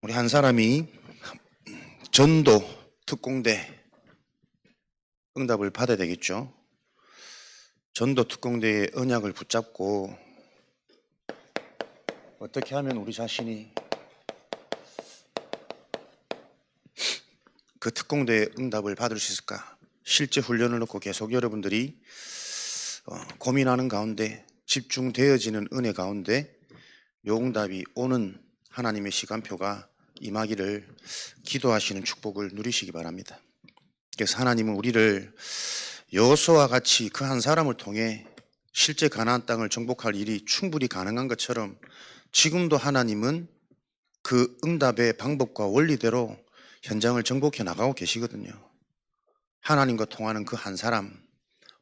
우리 한 사람이 전도 특공대 응답을 받아야 되겠죠. 전도 특공대의 언약을 붙잡고 어떻게 하면 우리 자신이 그 특공대의 응답을 받을 수 있을까? 실제 훈련을 놓고 계속 여러분들이 고민하는 가운데 집중되어지는 은혜 가운데 요 응답이 오는 하나님의 시간표가 임하기를 기도하시는 축복을 누리시기 바랍니다. 그래서 하나님은 우리를 여호수아와 같이 그 한 사람을 통해 실제 가나안 땅을 정복할 일이 충분히 가능한 것처럼 지금도 하나님은 그 응답의 방법과 원리대로 현장을 정복해 나가고 계시거든요. 하나님과 통하는 그 한 사람,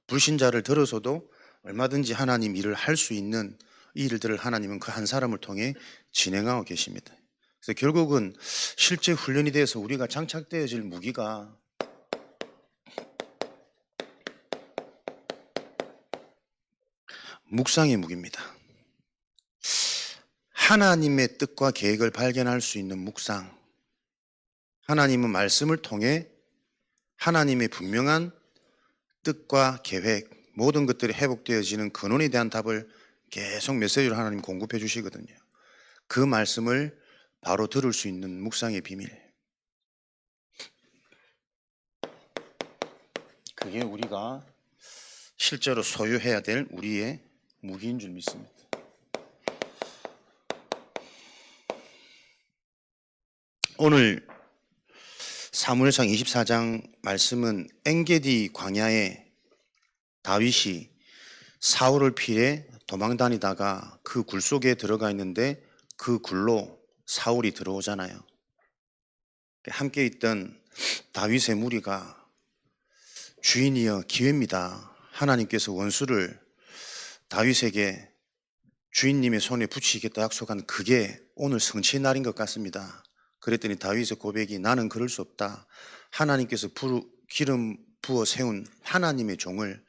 불신자를 들어서도 얼마든지 하나님 일을 할 수 있는 이 일들을 하나님은 그 한 사람을 통해 진행하고 계십니다. 그래서 결국은 실제 훈련이 돼서 우리가 장착되어질 무기가 묵상의 무기입니다. 하나님의 뜻과 계획을 발견할 수 있는 묵상. 하나님은 말씀을 통해 하나님의 분명한 뜻과 계획, 모든 것들이 회복되어지는 근원에 대한 답을 계속 메시지로 하나님 공급해 주시거든요. 그 말씀을 바로 들을 수 있는 묵상의 비밀. 그게 우리가 실제로 소유해야 될 우리의 무기인 줄 믿습니다. 오늘 사무엘상 24장 말씀은 엔게디 광야에 다윗이 사울을 피해 도망 다니다가 그 굴 속에 들어가 있는데 그 굴로 사울이 들어오잖아요. 함께 있던 다윗의 무리가 주인이여 기회입니다. 하나님께서 원수를 다윗에게 주인님의 손에 붙이겠다 약속한 그게 오늘 성취의 날인 것 같습니다. 그랬더니 다윗의 고백이 나는 그럴 수 없다. 하나님께서 기름 부어 세운 하나님의 종을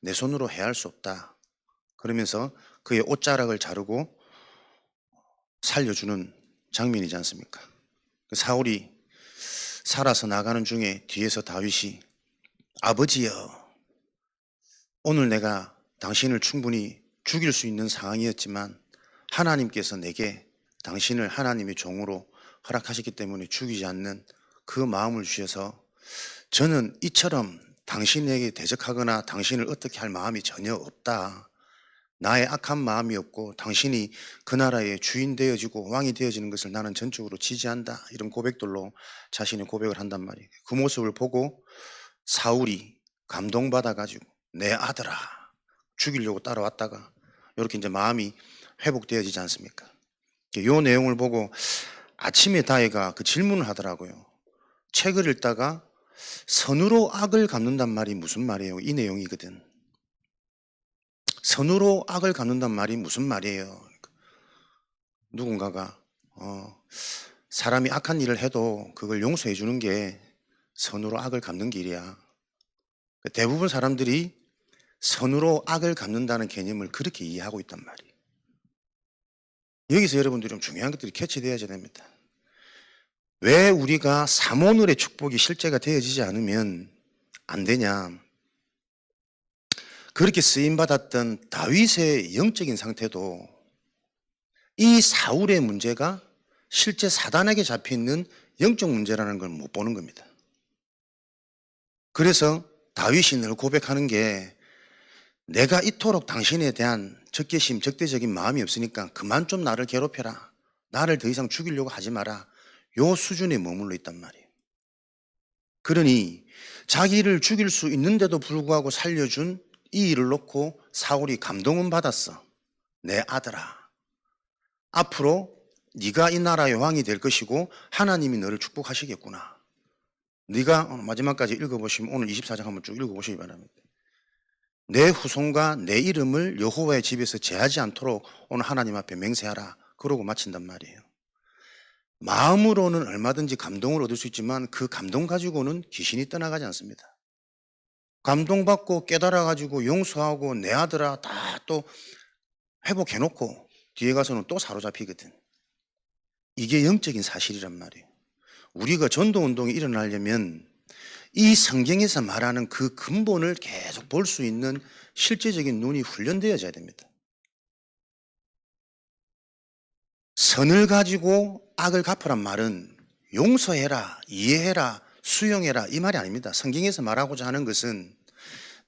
내 손으로 해할 수 없다. 그러면서 그의 옷자락을 자르고 살려주는 장면이지 않습니까? 사울이 살아서 나가는 중에 뒤에서 다윗이 아버지여, 오늘 내가 당신을 충분히 죽일 수 있는 상황이었지만 하나님께서 내게 당신을 하나님의 종으로 허락하셨기 때문에 죽이지 않는 그 마음을 주셔서 저는 이처럼 당신에게 대적하거나 당신을 어떻게 할 마음이 전혀 없다. 나의 악한 마음이 없고 당신이 그 나라의 주인 되어지고 왕이 되어지는 것을 나는 전적으로 지지한다. 이런 고백들로 자신의 고백을 한단 말이에요. 그 모습을 보고 사울이 감동받아가지고 내 아들아 죽이려고 따라왔다가 이렇게 이제 마음이 회복되어지지 않습니까? 이 내용을 보고 아침에 다혜가 그 질문을 하더라고요. 책을 읽다가 선으로 악을 갚는단 말이 무슨 말이에요? 이 내용이거든. 선으로 악을 갚는단 말이 무슨 말이에요? 누군가가 사람이 악한 일을 해도 그걸 용서해 주는 게 선으로 악을 갚는 길이야. 대부분 사람들이 선으로 악을 갚는다는 개념을 그렇게 이해하고 있단 말이에요. 여기서 여러분들이 좀 중요한 것들이 캐치되어야 됩니다. 왜 우리가 삼오늘의 축복이 실제가 되어지지 않으면 안 되냐? 그렇게 쓰임받았던 다윗의 영적인 상태도 이 사울의 문제가 실제 사단에게 잡혀있는 영적 문제라는 걸 못 보는 겁니다. 그래서 다윗이 늘 고백하는 게 내가 이토록 당신에 대한 적개심, 적대적인 마음이 없으니까 그만 좀 나를 괴롭혀라. 나를 더 이상 죽이려고 하지 마라. 요 수준에 머물러 있단 말이에요. 그러니 자기를 죽일 수 있는데도 불구하고 살려준 이 일을 놓고 사울이 감동은 받았어. 내 아들아, 앞으로 네가 이 나라의 왕이 될 것이고 하나님이 너를 축복하시겠구나. 네가 마지막까지 읽어보시면 오늘 24장 한번 쭉 읽어보시기 바랍니다. 내 후손과 내 이름을 여호와의 집에서 제하지 않도록 오늘 하나님 앞에 맹세하라. 그러고 마친단 말이에요. 마음으로는 얼마든지 감동을 얻을 수 있지만 그 감동 가지고는 귀신이 떠나가지 않습니다. 감동받고 깨달아가지고 용서하고 내 아들아 다 또 회복해놓고 뒤에 가서는 또 사로잡히거든. 이게 영적인 사실이란 말이에요. 우리가 전도운동이 일어나려면 이 성경에서 말하는 그 근본을 계속 볼 수 있는 실제적인 눈이 훈련되어져야 됩니다. 선을 가지고 악을 갚으란 말은 용서해라, 이해해라, 수용해라 이 말이 아닙니다. 성경에서 말하고자 하는 것은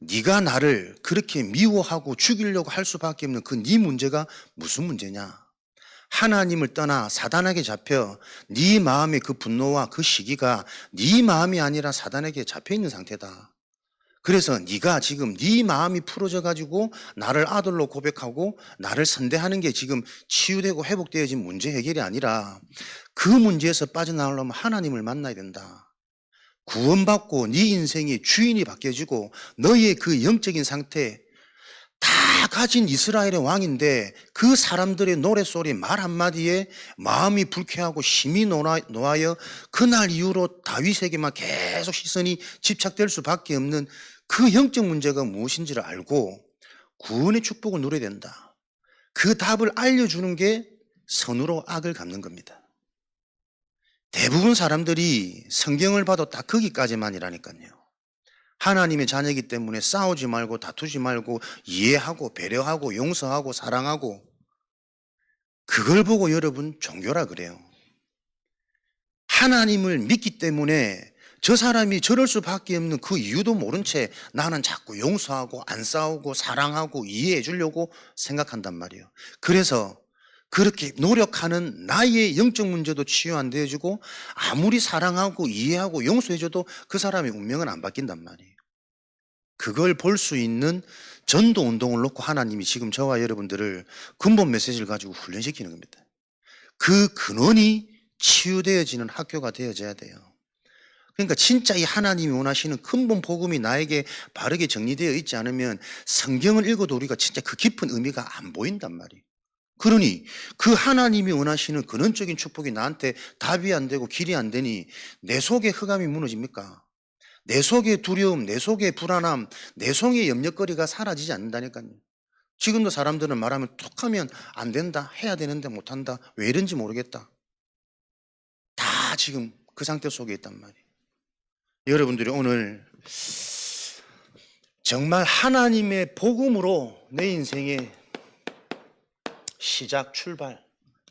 네가 나를 그렇게 미워하고 죽이려고 할 수밖에 없는 그 네 문제가 무슨 문제냐? 하나님을 떠나 사단에게 잡혀 네 마음의 그 분노와 그 시기가 네 마음이 아니라 사단에게 잡혀 있는 상태다. 그래서 네가 지금 네 마음이 풀어져 가지고 나를 아들로 고백하고 나를 선대하는 게 지금 치유되고 회복되어진 문제 해결이 아니라 그 문제에서 빠져나오려면 하나님을 만나야 된다. 구원받고 네 인생의 주인이 바뀌어지고 너의 그 영적인 상태 다 가진 이스라엘의 왕인데 그 사람들의 노랫소리 말 한마디에 마음이 불쾌하고 심히 노하여 그날 이후로 다윗에게만 계속 시선이 집착될 수밖에 없는 그 영적 문제가 무엇인지를 알고 구원의 축복을 누려야 된다. 그 답을 알려주는 게 선으로 악을 갚는 겁니다. 대부분 사람들이 성경을 봐도 딱 거기까지만이라니까요. 하나님의 자녀이기 때문에 싸우지 말고 다투지 말고 이해하고 배려하고 용서하고 사랑하고 그걸 보고 여러분 종교라 그래요. 하나님을 믿기 때문에 저 사람이 저럴 수밖에 없는 그 이유도 모른 채 나는 자꾸 용서하고 안 싸우고 사랑하고 이해해 주려고 생각한단 말이에요. 그래서 그렇게 노력하는 나의 영적 문제도 치유 안 되어지고 아무리 사랑하고 이해하고 용서해줘도 그 사람의 운명은 안 바뀐단 말이에요. 그걸 볼 수 있는 전도 운동을 놓고 하나님이 지금 저와 여러분들을 근본 메시지를 가지고 훈련시키는 겁니다. 그 근원이 치유되어지는 학교가 되어져야 돼요. 그러니까 진짜 이 하나님이 원하시는 근본 복음이 나에게 바르게 정리되어 있지 않으면 성경을 읽어도 우리가 진짜 그 깊은 의미가 안 보인단 말이에요. 그러니 그 하나님이 원하시는 근원적인 축복이 나한테 답이 안 되고 길이 안 되니 내 속에 흑암이 무너집니까? 내 속의 두려움, 내 속의 불안함, 내 속의 염려거리가 사라지지 않는다니까요. 지금도 사람들은 말하면 툭 하면 안 된다, 해야 되는데 못한다, 왜 이런지 모르겠다. 다 지금 그 상태 속에 있단 말이에요. 여러분들이 오늘 정말 하나님의 복음으로 내 인생의 시작, 출발,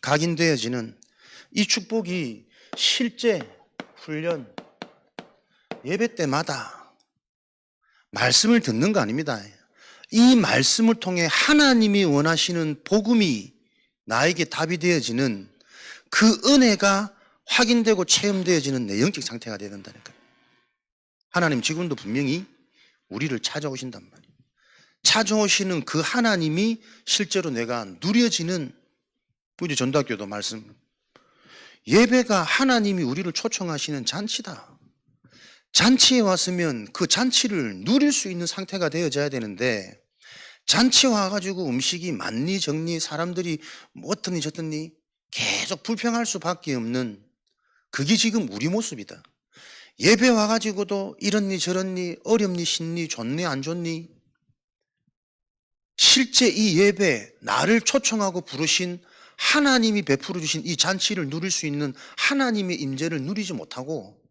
각인되어지는 이 축복이 실제 훈련, 예배 때마다 말씀을 듣는 거 아닙니다. 이 말씀을 통해 하나님이 원하시는 복음이 나에게 답이 되어지는 그 은혜가 확인되고 체험되어지는 내 영적 상태가 되어야 된다니까요. 하나님 지금도 분명히 우리를 찾아오신단 말이에요. 찾아오시는 그 하나님이 실제로 내가 누려지는, 우리 전도학교도 말씀, 예배가 하나님이 우리를 초청하시는 잔치다. 잔치에 왔으면 그 잔치를 누릴 수 있는 상태가 되어져야 되는데 잔치 와가지고 음식이 많니 적니 사람들이 뭐 어떠니 저떠니 계속 불평할 수밖에 없는 그게 지금 우리 모습이다. 예배 와가지고도 이렇니 저렇니 어렵니 쉽니 좋니 안 좋니 실제 이 예배 나를 초청하고 부르신 하나님이 베풀어 주신 이 잔치를 누릴 수 있는 하나님의 임재를 누리지 못하고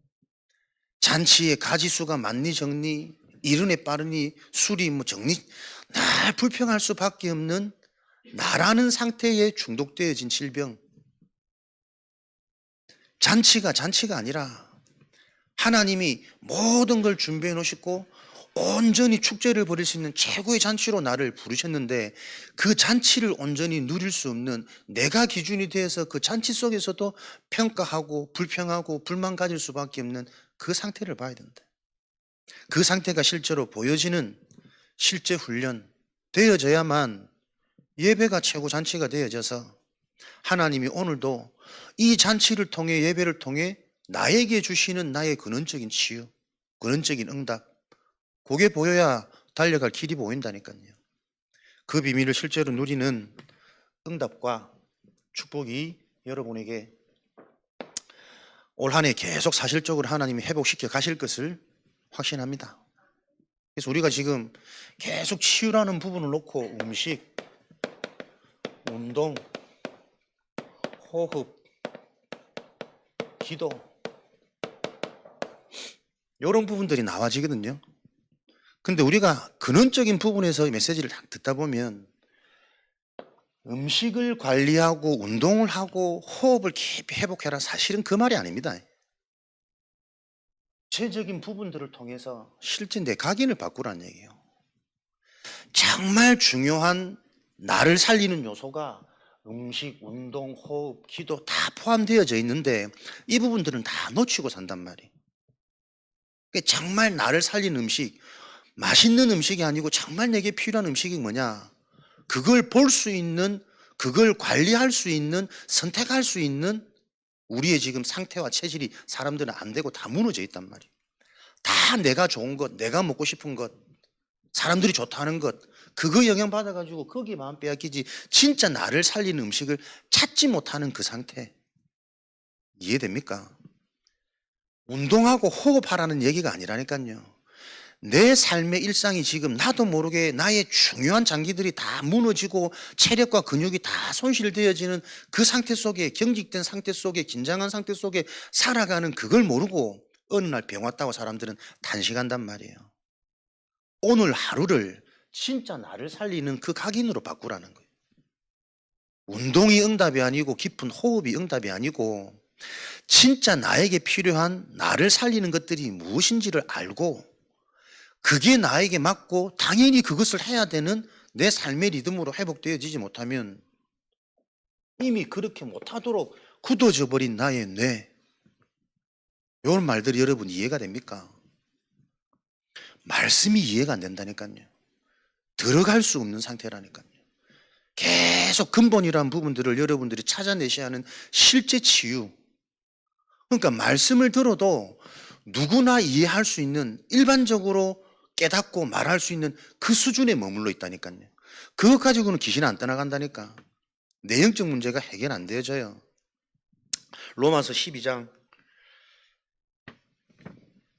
잔치에 가지수가 많니 적니 이른에 빠르니 술이 뭐 적니 날 불평할 수밖에 없는 나라는 상태에 중독되어진 질병. 잔치가 아니라 하나님이 모든 걸 준비해 놓으시고 온전히 축제를 벌일 수 있는 최고의 잔치로 나를 부르셨는데 그 잔치를 온전히 누릴 수 없는 내가 기준이 되어서 그 잔치 속에서도 평가하고 불평하고 불만 가질 수밖에 없는 그 상태를 봐야 된다. 그 상태가 실제로 보여지는 실제 훈련 되어져야만 예배가 최고 잔치가 되어져서 하나님이 오늘도 이 잔치를 통해 예배를 통해 나에게 주시는 나의 근원적인 치유, 근원적인 응답 그게 보여야 달려갈 길이 보인다니까요. 그 비밀을 실제로 누리는 응답과 축복이 여러분에게 올 한 해 계속 사실적으로 하나님이 회복시켜 가실 것을 확신합니다. 그래서 우리가 지금 계속 치유라는 부분을 놓고 음식, 운동, 호흡, 기도, 이런 부분들이 나와지거든요. 근데 우리가 근원적인 부분에서 이 메시지를 듣다 보면 음식을 관리하고 운동을 하고 호흡을 깊이 회복해라, 사실은 그 말이 아닙니다. 구체적인 부분들을 통해서 실제 내 각인을 바꾸라는 얘기예요. 정말 중요한 나를 살리는 요소가 음식, 운동, 호흡, 기도 다 포함되어져 있는데 이 부분들은 다 놓치고 산단 말이에요. 정말 나를 살리는 음식, 맛있는 음식이 아니고 정말 내게 필요한 음식이 뭐냐, 그걸 볼 수 있는, 그걸 관리할 수 있는, 선택할 수 있는 우리의 지금 상태와 체질이 사람들은 안 되고 다 무너져 있단 말이에요. 다 내가 좋은 것, 내가 먹고 싶은 것, 사람들이 좋다는 것, 그거 영향받아가지고 거기에 마음 빼앗기지, 진짜 나를 살리는 음식을 찾지 못하는 그 상태, 이해됩니까? 운동하고 호흡하라는 얘기가 아니라니까요. 내 삶의 일상이 지금 나도 모르게 나의 중요한 장기들이 다 무너지고 체력과 근육이 다 손실되어지는 그 상태 속에, 경직된 상태 속에, 긴장한 상태 속에 살아가는 그걸 모르고 어느 날 병 왔다고 사람들은 단식한단 말이에요. 오늘 하루를 진짜 나를 살리는 그 각인으로 바꾸라는 거예요. 운동이 응답이 아니고 깊은 호흡이 응답이 아니고 진짜 나에게 필요한 나를 살리는 것들이 무엇인지를 알고 그게 나에게 맞고 당연히 그것을 해야 되는 내 삶의 리듬으로 회복되어지지 못하면 이미 그렇게 못하도록 굳어져 버린 나의 뇌, 이런 말들이 여러분 이해가 됩니까? 말씀이 이해가 안 된다니까요. 들어갈 수 없는 상태라니까요. 계속 근본이라는 부분들을 여러분들이 찾아내셔야 하는 실제 치유. 그러니까 말씀을 들어도 누구나 이해할 수 있는, 일반적으로 깨닫고 말할 수 있는 그 수준에 머물러 있다니까요. 그것 가지고는 귀신 안 떠나간다니까. 내용적 문제가 해결 안 되어져요. 로마서 12장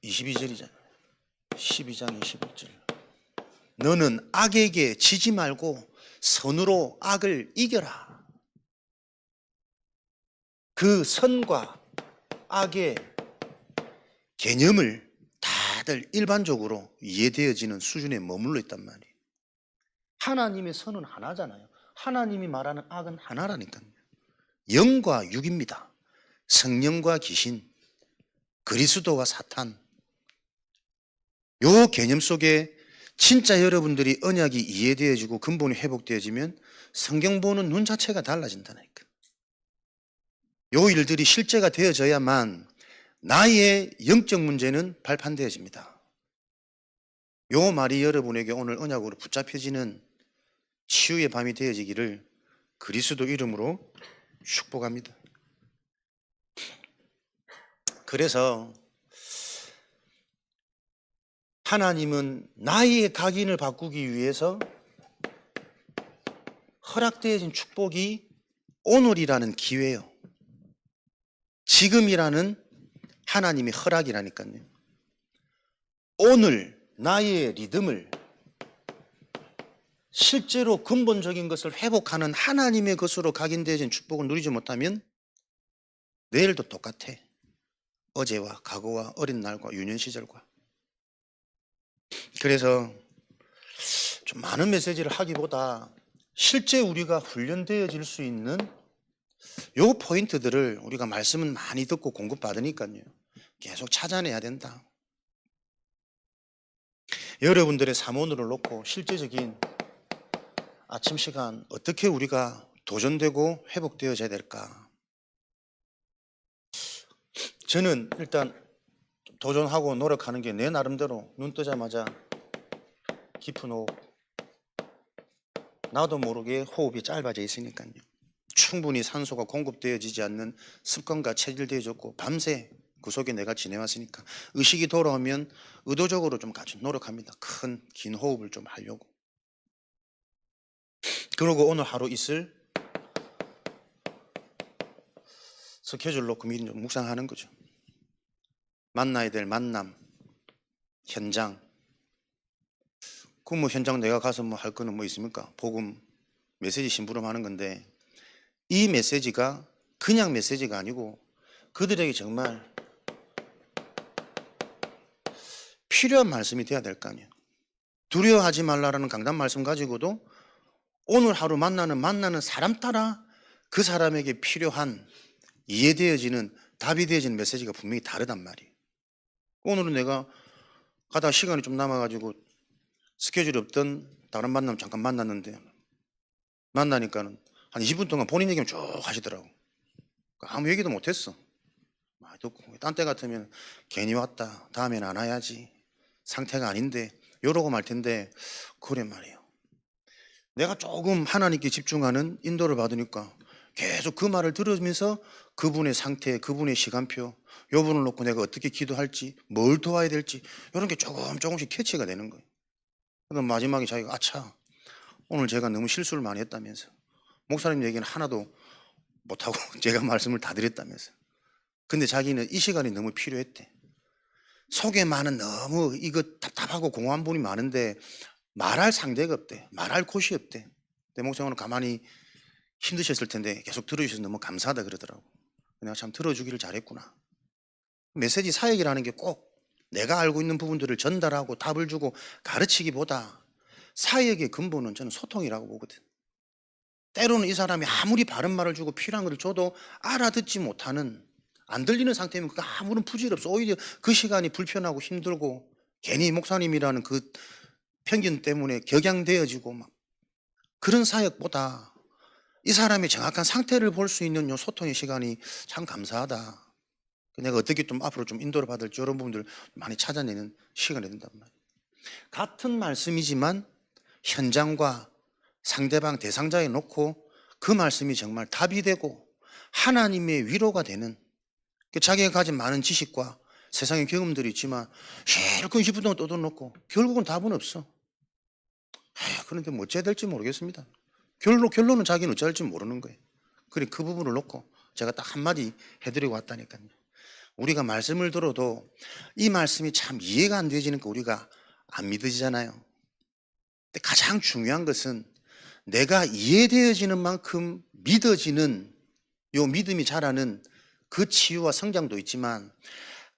22절이잖아요. 12장 21절. 너는 악에게 지지 말고 선으로 악을 이겨라. 그 선과 악의 개념을 다들 일반적으로 이해되어지는 수준에 머물러 있단 말이에요. 하나님의 선은 하나잖아요. 하나님이 말하는 악은 하나라니까요. 영과 육입니다. 성령과 귀신, 그리스도와 사탄. 요 개념 속에 진짜 여러분들이 언약이 이해되어지고 근본이 회복되어지면 성경 보는 눈 자체가 달라진다니까. 요 일들이 실제가 되어져야만 나의 영적 문제는 발판되어집니다. 요 말이 여러분에게 오늘 언약으로 붙잡혀지는 치유의 밤이 되어지기를 그리스도 이름으로 축복합니다. 그래서 하나님은 나의 각인을 바꾸기 위해서 허락되어진 축복이 오늘이라는 기회요. 지금이라는 하나님의 허락이라니까요. 오늘 나의 리듬을 실제로 근본적인 것을 회복하는 하나님의 것으로 각인되어진 축복을 누리지 못하면 내일도 똑같아. 어제와 과거와 어린 날과 유년 시절과. 그래서 좀 많은 메시지를 하기보다 실제 우리가 훈련되어질 수 있는 요 포인트들을 우리가 말씀은 많이 듣고 공급받으니까요. 계속 찾아내야 된다. 여러분들의 사모를 놓고 실제적인 아침 시간 어떻게 우리가 도전되고 회복되어져야 될까? 저는 일단 도전하고 노력하는 게 내 나름대로 눈 뜨자마자 깊은 호흡, 나도 모르게 호흡이 짧아져 있으니까요. 충분히 산소가 공급되어지지 않는 습관과 체질되어졌고 밤새 그 속에 내가 지내왔으니까 의식이 돌아오면 의도적으로 좀 같이 노력합니다. 큰 긴 호흡을 좀 하려고. 그리고 오늘 하루 있을 스케줄 놓고 미리 좀 묵상하는 거죠. 만나야 될 만남, 현장. 그 뭐 현장 내가 가서 뭐 할 거는 뭐 있습니까? 복음 메시지 심부름하는 건데 이 메시지가 그냥 메시지가 아니고 그들에게 정말 필요한 말씀이 돼야 될 거 아니에요. 두려워하지 말라라는 강단 말씀 가지고도 오늘 하루 만나는 사람 따라 그 사람에게 필요한 이해되어지는 답이 되어지는 메시지가 분명히 다르단 말이에요. 오늘은 내가 가다가 시간이 좀 남아가지고 스케줄이 없던 다른 만남 잠깐 만났는데 만나니까는 한 20분 동안 본인 얘기만 쭉 하시더라고. 아무 얘기도 못했어. 많이 듣고 딴 때 같으면 괜히 왔다 다음에는 안 와야지 상태가 아닌데 이러고 말 텐데 그래 말이에요. 내가 조금 하나님께 집중하는 인도를 받으니까 계속 그 말을 들으면서 그분의 상태, 그분의 시간표, 요 분을 놓고 내가 어떻게 기도할지, 뭘 도와야 될지 이런 게 조금씩 캐치가 되는 거예요. 그럼 마지막에 자기가 아차 오늘 제가 너무 실수를 많이 했다면서 목사님 얘기는 하나도 못하고 제가 말씀을 다 드렸다면서 근데 자기는 이 시간이 너무 필요했대. 속에 많은 너무 이거 답답하고 공허한 분이 많은데 말할 상대가 없대. 말할 곳이 없대. 내 목사님은 가만히 힘드셨을 텐데 계속 들어주셔서 너무 감사하다 그러더라고. 내가 참 들어주기를 잘했구나. 메시지 사역이라는 게 꼭 내가 알고 있는 부분들을 전달하고 답을 주고 가르치기보다 사역의 근본은 저는 소통이라고 보거든. 때로는 이 사람이 아무리 바른 말을 주고 필요한 걸 줘도 알아듣지 못하는 안 들리는 상태면 그 아무런 부질 없어. 오히려 그 시간이 불편하고 힘들고 괜히 목사님이라는 그 편견 때문에 격양되어지고 막 그런 사역보다 이 사람의 정확한 상태를 볼 수 있는 요 소통의 시간이 참 감사하다. 내가 어떻게 좀 앞으로 좀 인도를 받을지 이런 부분들 많이 찾아내는 시간이 된단 말이에요. 같은 말씀이지만 현장과 상대방 대상자에 놓고 그 말씀이 정말 답이 되고 하나님의 위로가 되는 자기가 가진 많은 지식과 세상의 경험들이 있지만 실컷 20분 동안 떠들어놓고 결국은 답은 없어. 그런데 뭐 어찌해야 될지 모르겠습니다. 결론은 자기는 어찌 할지 모르는 거예요. 그래 그 부분을 놓고 제가 딱 한마디 해드리고 왔다니까요. 우리가 말씀을 들어도 이 말씀이 참 이해가 안 되지니까 우리가 안 믿어지잖아요. 근데 가장 중요한 것은 내가 이해되어지는 만큼 믿어지는 요 믿음이 자라는 그 치유와 성장도 있지만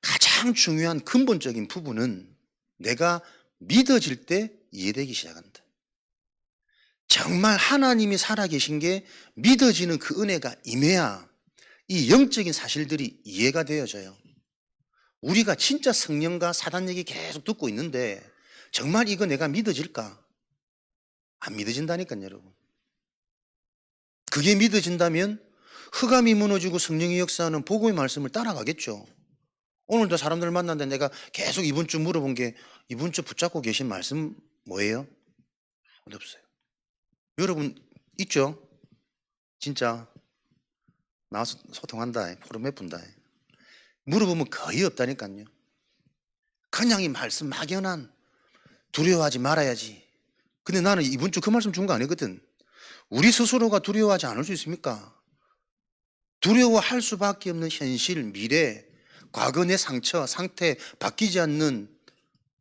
가장 중요한 근본적인 부분은 내가 믿어질 때 이해되기 시작한다. 정말 하나님이 살아계신 게 믿어지는 그 은혜가 임해야 이 영적인 사실들이 이해가 되어져요. 우리가 진짜 성령과 사단 얘기 계속 듣고 있는데 정말 이거 내가 믿어질까? 안 믿어진다니까요, 여러분. 그게 믿어진다면 흑암이 무너지고 성령의 역사하는 복음의 말씀을 따라가겠죠. 오늘도 사람들 만났는데 내가 계속 이번 주 물어본 게 이번 주 붙잡고 계신 말씀 뭐예요? 없어요. 여러분 있죠? 진짜 나와서 소통한다. 포럼에 분다. 물어보면 거의 없다니까요. 그냥 이 말씀 막연한 두려워하지 말아야지. 근데 나는 이번 주 그 말씀 준 거 아니거든. 우리 스스로가 두려워하지 않을 수 있습니까? 두려워할 수밖에 없는 현실, 미래, 과거 내 상처, 상태, 바뀌지 않는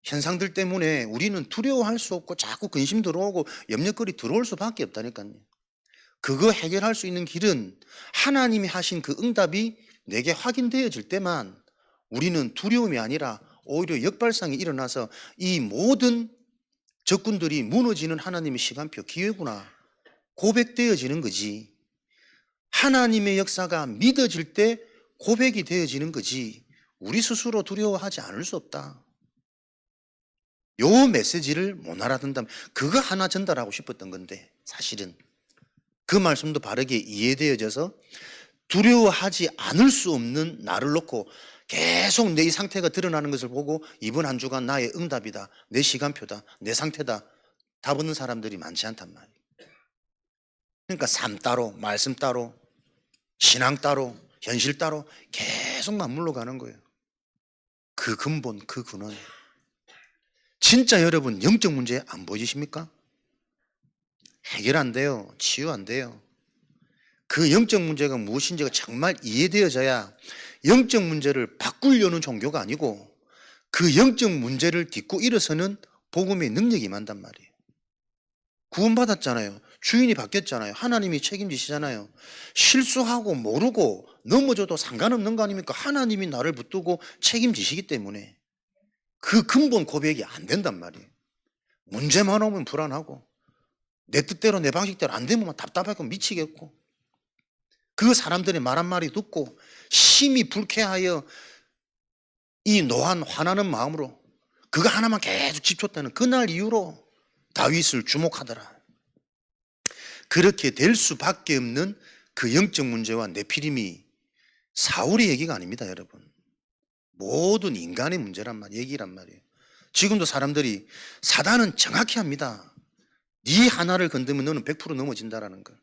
현상들 때문에 우리는 두려워할 수 없고 자꾸 근심 들어오고 염려거리 들어올 수밖에 없다니까요. 그거 해결할 수 있는 길은 하나님이 하신 그 응답이 내게 확인되어질 때만 우리는 두려움이 아니라 오히려 역발상이 일어나서 이 모든 적군들이 무너지는 하나님의 시간표 기회구나 고백되어지는 거지. 하나님의 역사가 믿어질 때 고백이 되어지는 거지 우리 스스로 두려워하지 않을 수 없다. 요 메시지를 못 알아듣는다면 그거 하나 전달하고 싶었던 건데 사실은 그 말씀도 바르게 이해되어져서 두려워하지 않을 수 없는 나를 놓고 계속 내 이 상태가 드러나는 것을 보고 이번 한 주간 나의 응답이다, 내 시간표다, 내 상태다 답 없는 사람들이 많지 않단 말이에요. 그러니까 삶 따로, 말씀 따로, 신앙 따로, 현실 따로 계속 맞물러 가는 거예요. 그 근본, 그 근원. 진짜 여러분 영적 문제 안 보이십니까? 해결 안 돼요. 치유 안 돼요. 그 영적 문제가 무엇인지가 정말 이해되어져야 영적 문제를 바꾸려는 종교가 아니고 그 영적 문제를 딛고 일어서는 복음의 능력이 임한단 말이에요. 구원받았잖아요. 주인이 바뀌었잖아요. 하나님이 책임지시잖아요. 실수하고 모르고 넘어져도 상관없는 거 아닙니까? 하나님이 나를 붙들고 책임지시기 때문에 그 근본 고백이 안 된단 말이에요. 문제만 오면 불안하고 내 뜻대로 내 방식대로 안 되면 답답하고 미치겠고 그 사람들의 말 한마디 듣고 심히 불쾌하여 이 노한 화나는 마음으로 그거 하나만 계속 집중했다는 그날 이후로 다윗을 주목하더라. 그렇게 될 수밖에 없는 그 영적 문제와 네피림이 사울의 얘기가 아닙니다, 여러분. 모든 인간의 문제란 말, 얘기란 말이에요. 지금도 사람들이 사단은 정확히 합니다. 네 하나를 건드면 너는 100% 넘어진다라는 걸.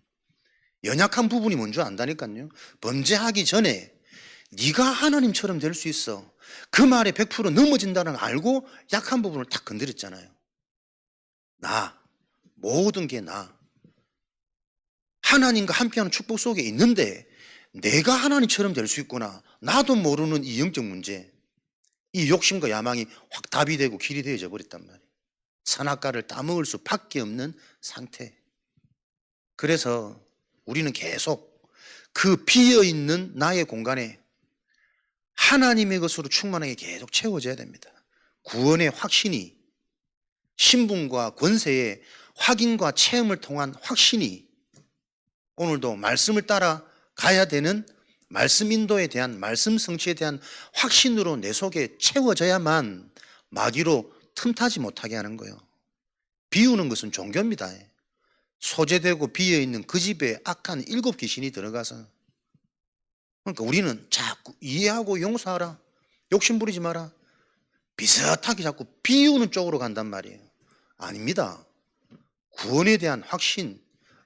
연약한 부분이 뭔지 안다니까요. 범죄하기 전에 네가 하나님처럼 될 수 있어. 그 말에 100% 넘어진다는 걸 알고 약한 부분을 딱 건드렸잖아요. 나, 모든 게 나. 하나님과 함께하는 축복 속에 있는데 내가 하나님처럼 될 수 있구나. 나도 모르는 이 영적 문제, 이 욕심과 야망이 확 답이 되고 길이 되어져 버렸단 말이에요. 선악과를 따먹을 수밖에 없는 상태. 그래서 우리는 계속 그 비어있는 나의 공간에 하나님의 것으로 충만하게 계속 채워져야 됩니다. 구원의 확신이, 신분과 권세의 확인과 체험을 통한 확신이 오늘도 말씀을 따라 가야 되는 말씀 인도에 대한, 말씀 성취에 대한 확신으로 내 속에 채워져야만 마귀로 틈타지 못하게 하는 거예요. 비우는 것은 종교입니다. 소재되고 비어있는 그 집에 악한 7 귀신이 들어가서, 그러니까 우리는 자꾸 이해하고 용서하라, 욕심 부리지 마라, 비슷하게 자꾸 비우는 쪽으로 간단 말이에요. 아닙니다. 구원에 대한 확신,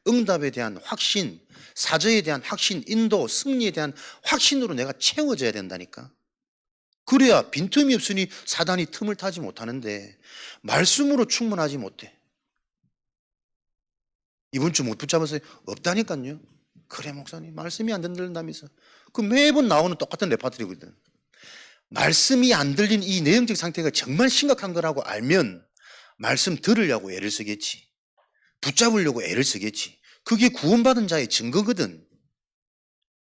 응답에 대한 확신, 사저에 대한 확신, 인도, 승리에 대한 확신으로 내가 채워져야 된다니까. 그래야 빈틈이 없으니 사단이 틈을 타지 못하는데 말씀으로 충분하지 못해. 이번 주 못 붙잡았어요? 없다니까요. 그래 목사님 말씀이 안 된다면서. 그 매번 나오는 똑같은 레파토리거든. 말씀이 안 들린 이 내용적 상태가 정말 심각한 거라고 알면 말씀 들으려고 애를 쓰겠지. 붙잡으려고 애를 쓰겠지. 그게 구원받은 자의 증거거든.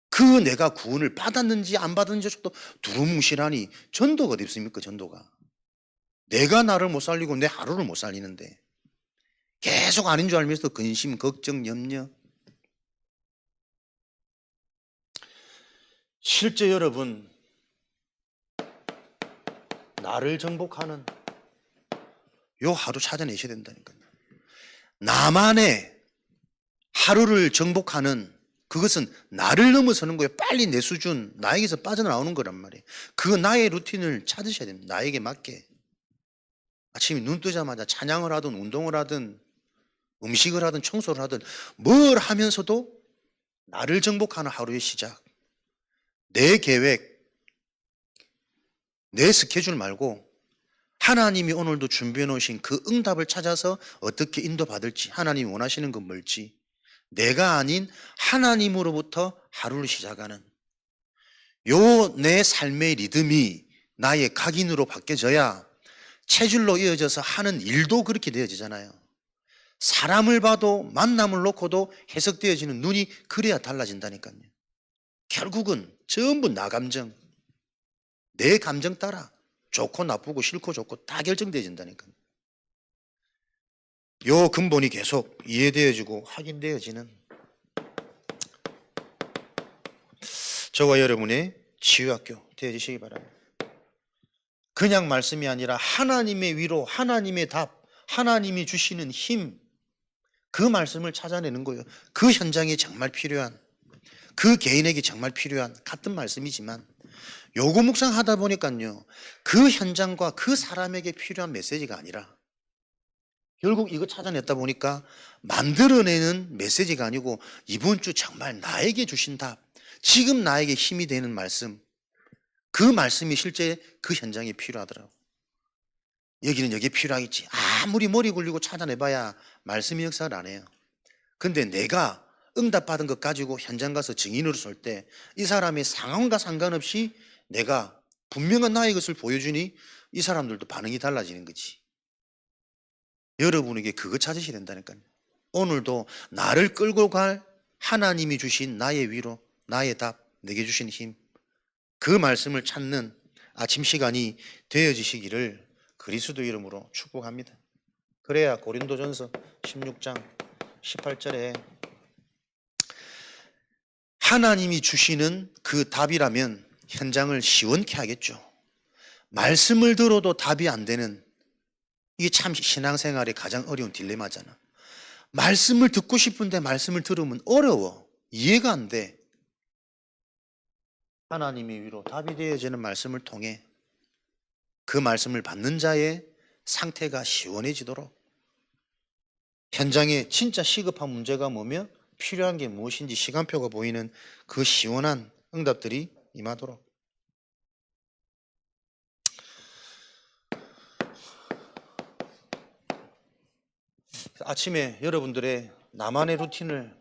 그 내가 구원을 받았는지 안 받았는지도 두루뭉실하니 전도가 어디 있습니까? 전도가. 내가 나를 못 살리고 내 하루를 못 살리는데 계속 아닌 줄 알면서 근심, 걱정, 염려. 실제 여러분, 나를 정복하는 요 하루 찾아내셔야 된다니까요. 나만의 하루를 정복하는 그것은 나를 넘어서는 거예요. 빨리 내 수준, 나에게서 빠져나오는 거란 말이에요. 그 나의 루틴을 찾으셔야 됩니다. 나에게 맞게. 아침에 눈 뜨자마자 찬양을 하든 운동을 하든 음식을 하든 청소를 하든 뭘 하면서도 나를 정복하는 하루의 시작. 내 계획, 내 스케줄 말고 하나님이 오늘도 준비해 놓으신 그 응답을 찾아서 어떻게 인도받을지, 하나님이 원하시는 건 뭘지, 내가 아닌 하나님으로부터 하루를 시작하는 요 내 삶의 리듬이 나의 각인으로 바뀌어져야 체질로 이어져서 하는 일도 그렇게 되어지잖아요. 사람을 봐도 만남을 놓고도 해석되어지는 눈이 그래야 달라진다니까요. 결국은 전부 나 감정, 내 감정 따라 좋고 나쁘고 싫고 좋고 다 결정되어진다니까요. 요 근본이 계속 이해되어지고 확인되어지는 저와 여러분의 치유학교 되어주시기 바랍니다. 그냥 말씀이 아니라 하나님의 위로, 하나님의 답, 하나님이 주시는 힘, 그 말씀을 찾아내는 거예요. 그 현장에 정말 필요한, 그 개인에게 정말 필요한 같은 말씀이지만 요거 묵상하다 보니까요, 그 현장과 그 사람에게 필요한 메시지가 아니라 결국 이거 찾아냈다 보니까 만들어내는 메시지가 아니고 이번 주 정말 나에게 주신 답, 지금 나에게 힘이 되는 말씀, 그 말씀이 실제 그 현장에 필요하더라고. 여기는 여기에 필요하겠지. 아무리 머리 굴리고 찾아내봐야 말씀이 역사를 안 해요. 근데 내가 응답받은 것 가지고 현장 가서 증인으로 설 때 이 사람의 상황과 상관없이 내가 분명한 나의 것을 보여주니 이 사람들도 반응이 달라지는 거지. 여러분에게 그거 찾으셔야 된다니까요. 오늘도 나를 끌고 갈 하나님이 주신 나의 위로, 나의 답, 내게 주신 힘, 그 말씀을 찾는 아침 시간이 되어지시기를 그리스도 이름으로 축복합니다. 그래야 고린도전서 16장 18절에 하나님이 주시는 그 답이라면 현장을 시원케 하겠죠. 말씀을 들어도 답이 안 되는, 이게 참 신앙생활의 가장 어려운 딜레마잖아. 말씀을 듣고 싶은데 말씀을 들으면 어려워. 이해가 안 돼. 하나님이 위로 답이 되어지는 말씀을 통해 그 말씀을 받는 자의 상태가 시원해지도록, 현장에 진짜 시급한 문제가 뭐며 필요한 게 무엇인지 시간표가 보이는 그 시원한 응답들이 임하도록. 아침에 여러분들의 나만의 루틴을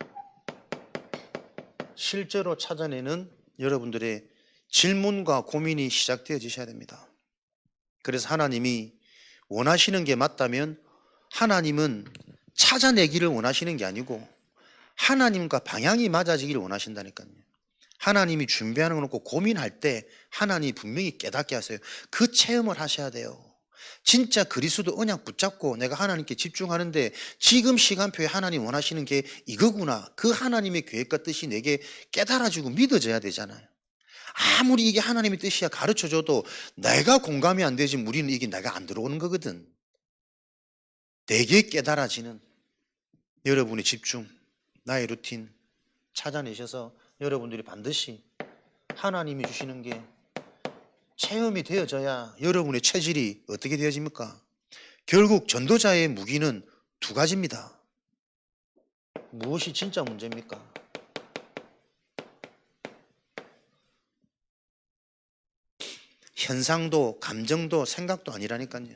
실제로 찾아내는 여러분들의 질문과 고민이 시작되어지셔야 됩니다. 그래서 하나님이 원하시는 게 맞다면 하나님은 찾아내기를 원하시는 게 아니고 하나님과 방향이 맞아지기를 원하신다니까요. 하나님이 준비하는 거 놓고 고민할 때 하나님이 분명히 깨닫게 하세요. 그 체험을 하셔야 돼요. 진짜 그리스도 언약 붙잡고 내가 하나님께 집중하는데 지금 시간표에 하나님 원하시는 게 이거구나. 그 하나님의 계획과 뜻이 내게 깨달아지고 믿어져야 되잖아요. 아무리 이게 하나님의 뜻이야 가르쳐줘도 내가 공감이 안 되지 우리는 이게 내가 안 들어오는 거거든. 내게 깨달아지는 여러분의 집중, 나의 루틴 찾아내셔서 여러분들이 반드시 하나님이 주시는 게 체험이 되어져야 여러분의 체질이 어떻게 되어집니까? 결국 전도자의 무기는 두 가지입니다. 무엇이 진짜 문제입니까? 현상도 감정도 생각도 아니라니까요.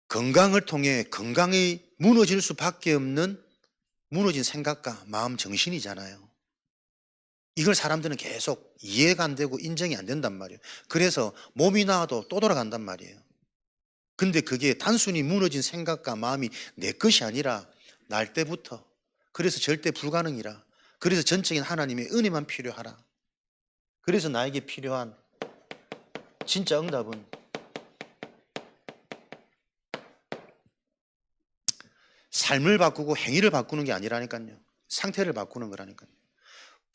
건강을 통해 건강이 무너질 수밖에 없는 무너진 생각과 마음 정신이잖아요. 이걸 사람들은 계속 이해가 안 되고 인정이 안 된단 말이에요. 그래서 몸이 나아도 또 돌아간단 말이에요. 근데 그게 단순히 무너진 생각과 마음이 내 것이 아니라 날 때부터, 그래서 절대 불가능이라, 그래서 전적인 하나님의 은혜만 필요하라. 그래서 나에게 필요한 진짜 응답은 삶을 바꾸고 행위를 바꾸는 게 아니라니까요. 상태를 바꾸는 거라니까요.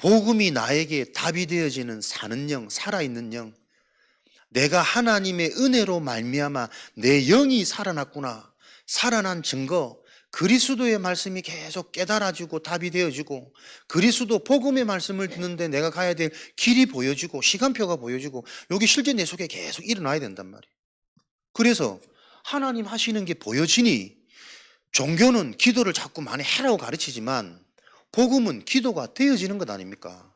복음이 나에게 답이 되어지는 사는 영, 살아있는 영, 내가 하나님의 은혜로 말미암아 내 영이 살아났구나, 살아난 증거, 그리스도의 말씀이 계속 깨달아지고 답이 되어지고, 그리스도 복음의 말씀을 듣는데 내가 가야 될 길이 보여지고 시간표가 보여지고, 여기 실제 내 속에 계속 일어나야 된단 말이에요. 그래서 하나님 하시는 게 보여지니, 종교는 기도를 자꾸 많이 해라고 가르치지만 복음은 기도가 되어지는 것 아닙니까?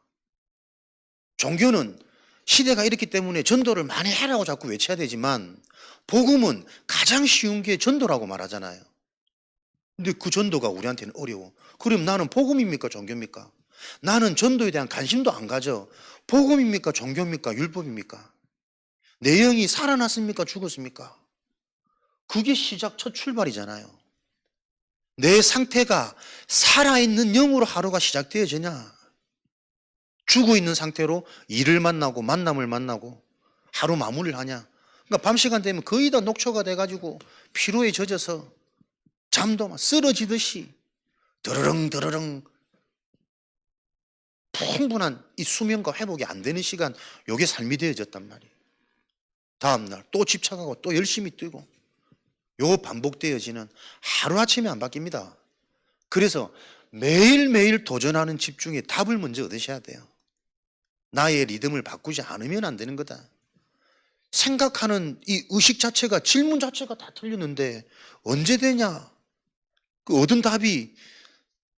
종교는 시대가 이렇기 때문에 전도를 많이 해라고 자꾸 외쳐야 되지만 복음은 가장 쉬운 게 전도라고 말하잖아요. 근데 그 전도가 우리한테는 어려워. 그럼 나는 복음입니까? 종교입니까? 나는 전도에 대한 관심도 안 가져. 복음입니까? 종교입니까? 율법입니까? 내 영이 살아났습니까? 죽었습니까? 그게 시작 첫 출발이잖아요. 내 상태가 살아있는 영으로 하루가 시작되어지냐, 죽어있는 상태로 일을 만나고 만남을 만나고 하루 마무리를 하냐. 그러니까 밤 시간 되면 거의 다 녹초가 돼가지고 피로에 젖어서 잠도 막 쓰러지듯이 드르릉 드르릉 풍분한 이 수면과 회복이 안 되는 시간, 요게 삶이 되어졌단 말이에요. 다음날 또 집착하고 또 열심히 뛰고, 요 반복되어지는, 하루아침에 안 바뀝니다. 그래서 매일매일 도전하는 집중에 답을 먼저 얻으셔야 돼요. 나의 리듬을 바꾸지 않으면 안 되는 거다. 생각하는 이 의식 자체가, 질문 자체가 다 틀렸는데 언제 되냐? 그 얻은 답이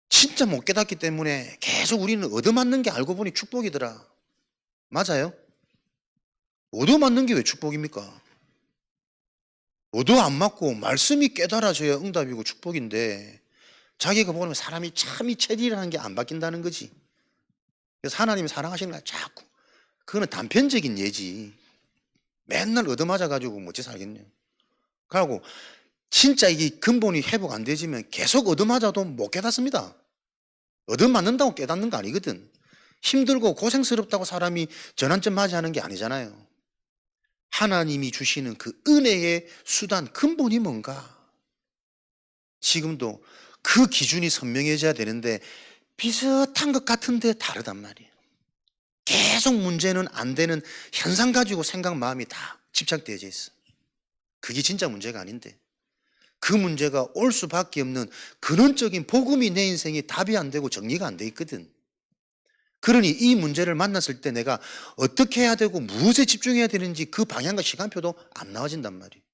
진짜 못 깨닫기 때문에 계속 우리는 얻어맞는 게 알고 보니 축복이더라. 맞아요? 얻어맞는 게 왜 축복입니까? 얻어 안 맞고 말씀이 깨달아져야 응답이고 축복인데, 자기가 보면 사람이 참 이 체질이라는 게 안 바뀐다는 거지. 그래서 하나님이 사랑하시는 거야 자꾸. 그거는 단편적인 예지. 맨날 얻어맞아가지고 어찌 살겠냐. 그리고 진짜 이게 근본이 회복 안 되지면 계속 얻어맞아도 못 깨닫습니다. 얻어맞는다고 깨닫는 거 아니거든. 힘들고 고생스럽다고 사람이 전환점 맞이하는 게 아니잖아요. 하나님이 주시는 그 은혜의 수단 근본이 뭔가? 지금도 그 기준이 선명해져야 되는데 비슷한 것 같은데 다르단 말이에요. 계속 문제는 안 되는 현상 가지고 생각 마음이 다 집착되어져 있어. 그게 진짜 문제가 아닌데 그 문제가 올 수밖에 없는 근원적인 복음이 내 인생에 답이 안 되고 정리가 안 돼 있거든. 그러니 이 문제를 만났을 때 내가 어떻게 해야 되고 무엇에 집중해야 되는지 그 방향과 시간표도 안 나와진단 말이에요.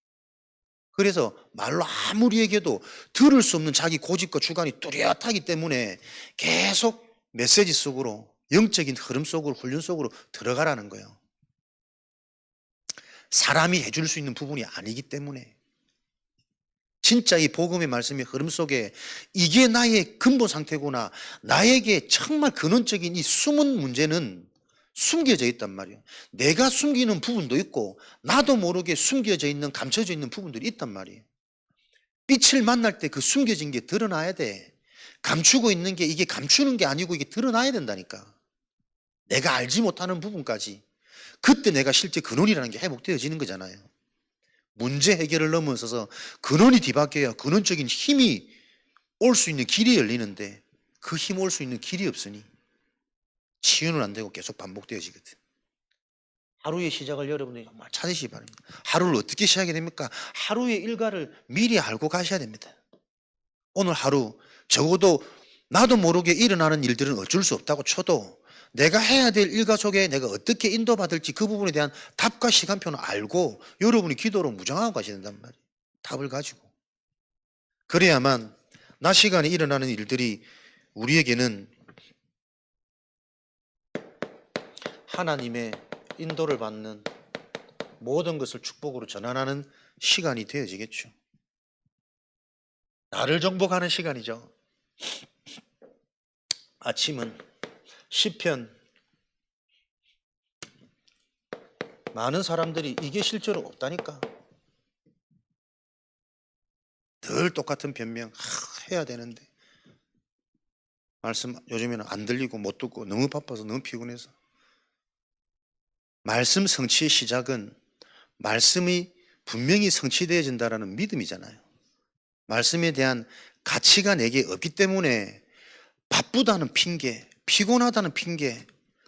그래서 말로 아무리 얘기해도 들을 수 없는 자기 고집과 주관이 뚜렷하기 때문에 계속 메시지 속으로, 영적인 흐름 속으로, 훈련 속으로 들어가라는 거예요. 사람이 해줄 수 있는 부분이 아니기 때문에. 진짜 이 복음의 말씀의 흐름 속에 이게 나의 근본 상태구나, 나에게 정말 근원적인 이 숨은 문제는 숨겨져 있단 말이에요. 내가 숨기는 부분도 있고 나도 모르게 숨겨져 있는, 감춰져 있는 부분들이 있단 말이에요. 빛을 만날 때 그 숨겨진 게 드러나야 돼. 감추고 있는 게 이게 감추는 게 아니고 이게 드러나야 된다니까. 내가 알지 못하는 부분까지. 그때 내가 실제 근원이라는 게 회복되어지는 거잖아요. 문제 해결을 넘어서서 근원이 뒤바뀌어야 근원적인 힘이 올 수 있는 길이 열리는데 그 힘 올 수 있는 길이 없으니 치유는 안 되고 계속 반복되어지거든. 하루의 시작을 여러분이 정말 찾으시기 바랍니다. 하루를 어떻게 시작해야 됩니까? 하루의 일과를 미리 알고 가셔야 됩니다. 오늘 하루 적어도 나도 모르게 일어나는 일들은 어쩔 수 없다고 쳐도 내가 해야 될 일과 속에 내가 어떻게 인도받을지 그 부분에 대한 답과 시간표는 알고 여러분이 기도로 무장하고 가셔야 된단 말이에요. 답을 가지고. 그래야만 낮 시간에 일어나는 일들이 우리에게는 하나님의 인도를 받는 모든 것을 축복으로 전환하는 시간이 되어지겠죠. 나를 정복하는 시간이죠. 아침은 시편, 많은 사람들이 이게 실제로 없다니까. 늘 똑같은 변명 해야 되는데 말씀 요즘에는 안 들리고 못 듣고 너무 바빠서 너무 피곤해서. 말씀 성취의 시작은 말씀이 분명히 성취되어진다는 믿음이잖아요. 말씀에 대한 가치가 내게 없기 때문에 바쁘다는 핑계, 피곤하다는 핑계,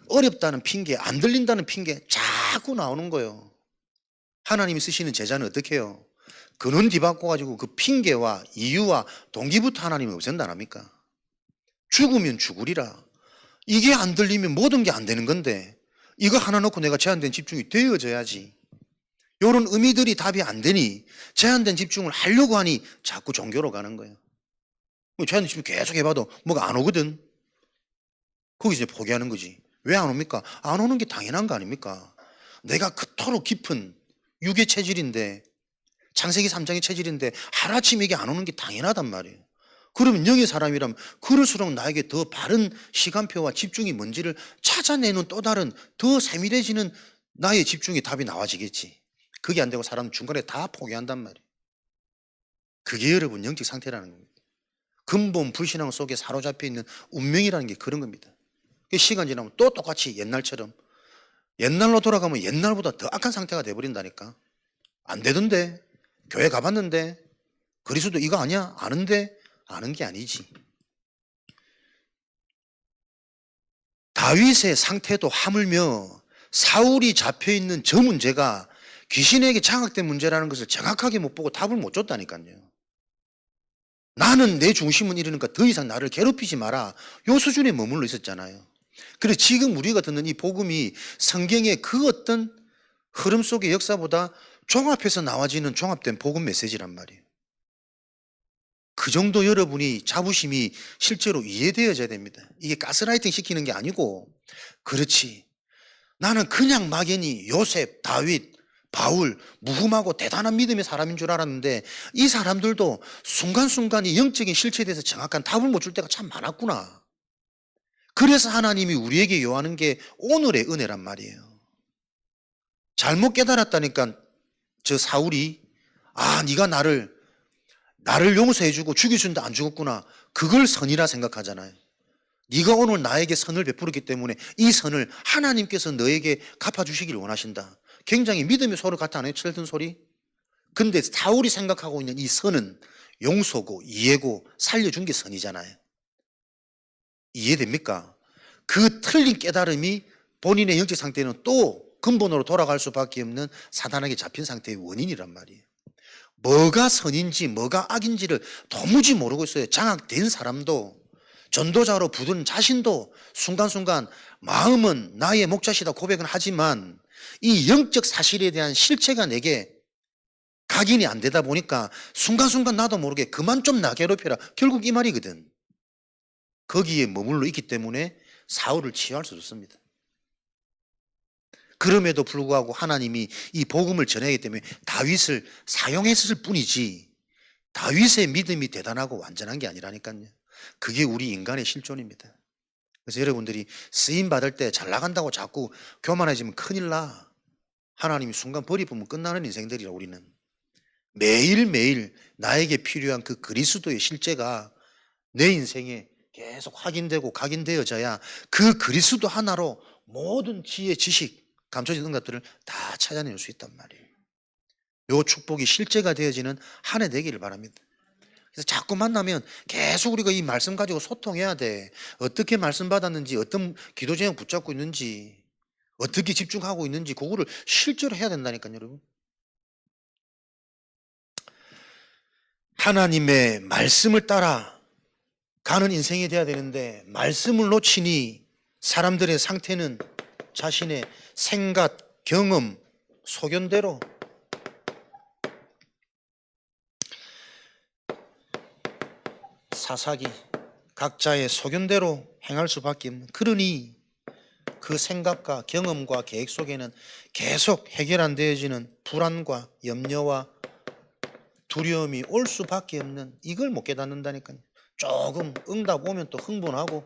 어렵다는 핑계, 안 들린다는 핑계 자꾸 나오는 거예요. 하나님이 쓰시는 제자는 어떻게 해요? 근원 뒤바꿔 가지고 그 핑계와 이유와 동기부터 하나님이 없앤다랍니까? 죽으면 죽으리라. 이게 안 들리면 모든 게 안 되는 건데 이거 하나 놓고 내가 제한된 집중이 되어져야지. 이런 의미들이 답이 안 되니 제한된 집중을 하려고 하니 자꾸 종교로 가는 거예요. 제한된 집중 계속 해봐도 뭐가 안 오거든. 거기서 이제 포기하는 거지. 왜 안 옵니까? 안 오는 게 당연한 거 아닙니까? 내가 그토록 깊은 육의 체질인데, 창세기 3장의 체질인데 하루아침에 이게 안 오는 게 당연하단 말이에요. 그러면 영의 사람이라면 그럴수록 나에게 더 바른 시간표와 집중이 뭔지를 찾아내는 또 다른 더 세밀해지는 나의 집중의 답이 나와지겠지. 그게 안 되고 사람은 중간에 다 포기한단 말이에요. 그게 여러분 영적 상태라는 겁니다. 근본 불신앙 속에 사로잡혀 있는 운명이라는 게 그런 겁니다. 시간 지나면 또 똑같이 옛날처럼, 옛날로 돌아가면 옛날보다 더 악한 상태가 돼버린다니까. 안 되던데, 교회 가봤는데, 그리스도 이거 아니야? 아는데 아는 게 아니지. 다윗의 상태도 하물며 사울이 잡혀있는 저 문제가 귀신에게 장악된 문제라는 것을 정확하게 못 보고 답을 못 줬다니까요. 나는 내 중심은 이러니까 더 이상 나를 괴롭히지 마라. 요 수준에 머물러 있었잖아요. 그래서 지금 우리가 듣는 이 복음이 성경의 그 어떤 흐름 속의 역사보다 종합해서 나와지는 종합된 복음 메시지란 말이에요. 그 정도 여러분이 자부심이 실제로 이해되어져야 됩니다. 이게 가스라이팅 시키는 게 아니고, 그렇지, 나는 그냥 막연히 요셉, 다윗, 바울, 무흠하고 대단한 믿음의 사람인 줄 알았는데 이 사람들도 순간순간이 영적인 실체에 대해서 정확한 답을 못 줄 때가 참 많았구나. 그래서 하나님이 우리에게 요하는 게 오늘의 은혜란 말이에요. 잘못 깨달았다니까 저 사울이, 네가 나를 용서해주고 죽일 수 있는데 안 죽었구나, 그걸 선이라 생각하잖아요. 네가 오늘 나에게 선을 베풀었기 때문에 이 선을 하나님께서 너에게 갚아주시기를 원하신다. 굉장히 믿음의 소리 같지 않아요? 철든 소리? 근데 사울이 생각하고 있는 이 선은 용서고 이해고 살려준 게 선이잖아요. 이해됩니까? 그 틀린 깨달음이 본인의 영적 상태는 또 근본으로 돌아갈 수밖에 없는 사단에게 잡힌 상태의 원인이란 말이에요. 뭐가 선인지 뭐가 악인지를 도무지 모르고 있어요. 장악된 사람도, 전도자로 부른 자신도 순간순간 마음은 나의 목자시다 고백은 하지만 이 영적 사실에 대한 실체가 내게 각인이 안 되다 보니까 순간순간 나도 모르게 그만 좀 나 괴롭혀라. 결국 이 말이거든. 거기에 머물러 있기 때문에 사울을 치유할 수 없습니다. 그럼에도 불구하고 하나님이 이 복음을 전하기 때문에 다윗을 사용했을 뿐이지 다윗의 믿음이 대단하고 완전한 게 아니라니까요. 그게 우리 인간의 실존입니다. 그래서 여러분들이 쓰임 받을 때 잘 나간다고 자꾸 교만해지면 큰일 나. 하나님이 순간 버리보면 끝나는 인생들이라. 우리는 매일매일 나에게 필요한 그 그리스도의 실제가 내 인생에 계속 확인되고 각인되어져야 그 그리스도 하나로 모든 지혜, 지식, 감춰진 응답들을 다 찾아낼 수 있단 말이에요. 요 축복이 실제가 되어지는 한 해 되기를 바랍니다. 그래서 자꾸 만나면 계속 우리가 이 말씀 가지고 소통해야 돼. 어떻게 말씀 받았는지, 어떤 기도 제목 붙잡고 있는지, 어떻게 집중하고 있는지 그거를 실제로 해야 된다니까요, 여러분. 하나님의 말씀을 따라 가는 인생이 돼야 되는데 말씀을 놓치니 사람들의 상태는 자신의 생각, 경험, 소견대로 사사기 각자의 소견대로 행할 수밖에 없는, 그러니 그 생각과 경험과 계획 속에는 계속 해결 안 되어지는 불안과 염려와 두려움이 올 수밖에 없는, 이걸 못 깨닫는다니까요. 조금 응답 오면 또 흥분하고,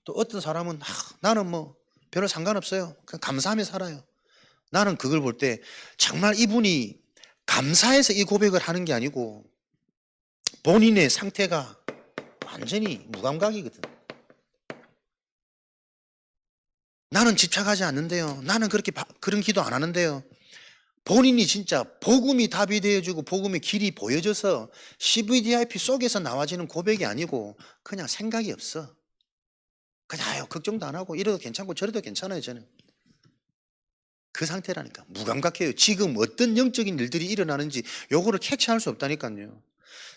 또 어떤 사람은 나는 뭐 별로 상관없어요, 그냥 감사하며 살아요. 나는 그걸 볼 때 정말 이분이 감사해서 이 고백을 하는 게 아니고 본인의 상태가 완전히 무감각이거든. 나는 집착하지 않는데요, 나는 그런 기도 안 하는데요. 본인이 진짜 복음이 답이 되어지고 복음의 길이 보여져서 CVDIP 속에서 나와지는 고백이 아니고 그냥 생각이 없어. 그냥 걱정도 안 하고 이래도 괜찮고 저래도 괜찮아요. 저는 그 상태라니까. 무감각해요. 지금 어떤 영적인 일들이 일어나는지 요거를 캐치할 수 없다니까요.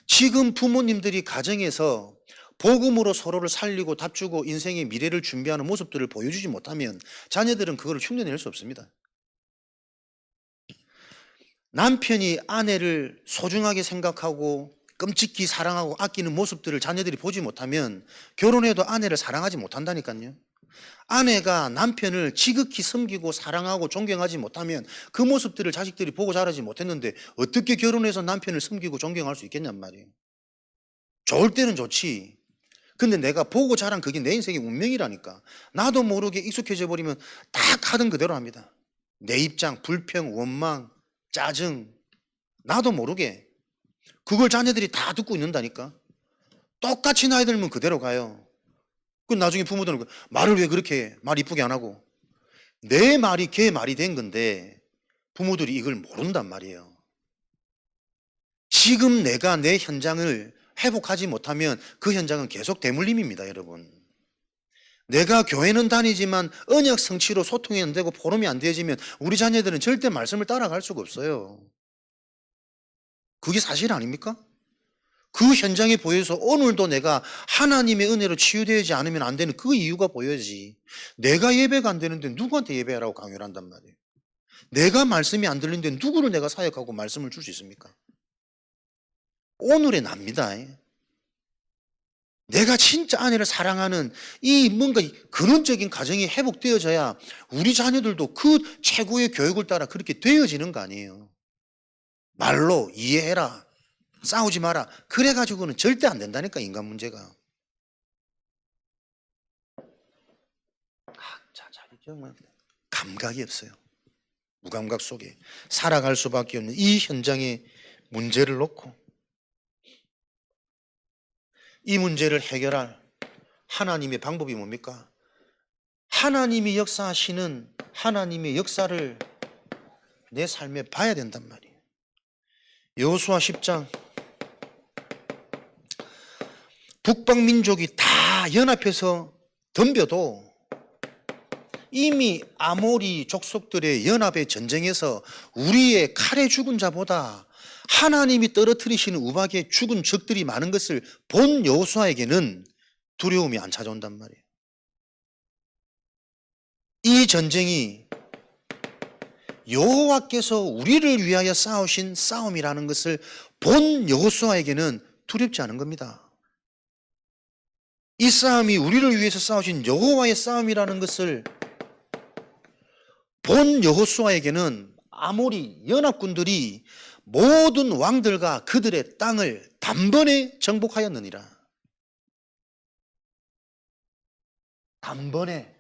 지금 부모님들이 가정에서 복음으로 서로를 살리고 답주고 인생의 미래를 준비하는 모습들을 보여주지 못하면 자녀들은 그걸 흉내낼 수 없습니다. 남편이 아내를 소중하게 생각하고 끔찍히 사랑하고 아끼는 모습들을 자녀들이 보지 못하면 결혼해도 아내를 사랑하지 못한다니까요. 아내가 남편을 지극히 섬기고 사랑하고 존경하지 못하면 그 모습들을 자식들이 보고 자라지 못했는데 어떻게 결혼해서 남편을 섬기고 존경할 수 있겠냔 말이에요. 좋을 때는 좋지. 근데 내가 보고 자란 그게 내 인생의 운명이라니까. 나도 모르게 익숙해져 버리면 딱 하던 그대로 합니다. 내 입장, 불평, 원망, 짜증, 나도 모르게 그걸 자녀들이 다 듣고 있는다니까. 똑같이 나이 들면 그대로 가요. 그 나중에 부모들은 말을 왜 그렇게 말 이쁘게 안 하고, 내 말이 걔 말이 된 건데 부모들이 이걸 모른단 말이에요. 지금 내가 내 현장을 회복하지 못하면 그 현장은 계속 대물림입니다, 여러분. 내가 교회는 다니지만 언약 성취로 소통이 안 되고 포럼이 안 되어지면 우리 자녀들은 절대 말씀을 따라갈 수가 없어요. 그게 사실 아닙니까? 그 현장에 보여서 오늘도 내가 하나님의 은혜로 치유되지 않으면 안 되는 그 이유가 보여야지. 내가 예배가 안 되는데 누구한테 예배하라고 강요를 한단 말이에요. 내가 말씀이 안 들리는데 누구를 내가 사역하고 말씀을 줄 수 있습니까? 오늘의 납니다. 내가 진짜 아내를 사랑하는 이 뭔가 근원적인 가정이 회복되어져야 우리 자녀들도 그 최고의 교육을 따라 그렇게 되어지는 거 아니에요. 말로 이해해라, 싸우지 마라, 그래가지고는 절대 안 된다니까, 인간 문제가. 감각이 없어요. 무감각 속에 살아갈 수밖에 없는 이 현장의 문제를 놓고 이 문제를 해결할 하나님의 방법이 뭡니까? 하나님이 역사하시는 하나님의 역사를 내 삶에 봐야 된단 말이에요. 여호수아 10장 북방민족이 다 연합해서 덤벼도 이미 아모리 족속들의 연합의 전쟁에서 우리의 칼에 죽은 자보다 하나님이 떨어뜨리시는 우박에 죽은 적들이 많은 것을 본 여호수아에게는 두려움이 안 찾아온단 말이에요. 이 전쟁이 여호와께서 우리를 위하여 싸우신 싸움이라는 것을 본 여호수아에게는 두렵지 않은 겁니다. 이 싸움이 우리를 위해서 싸우신 여호와의 싸움이라는 것을 본 여호수아에게는 아모리 연합군들이 모든 왕들과 그들의 땅을 단번에 정복하였느니라. 단번에.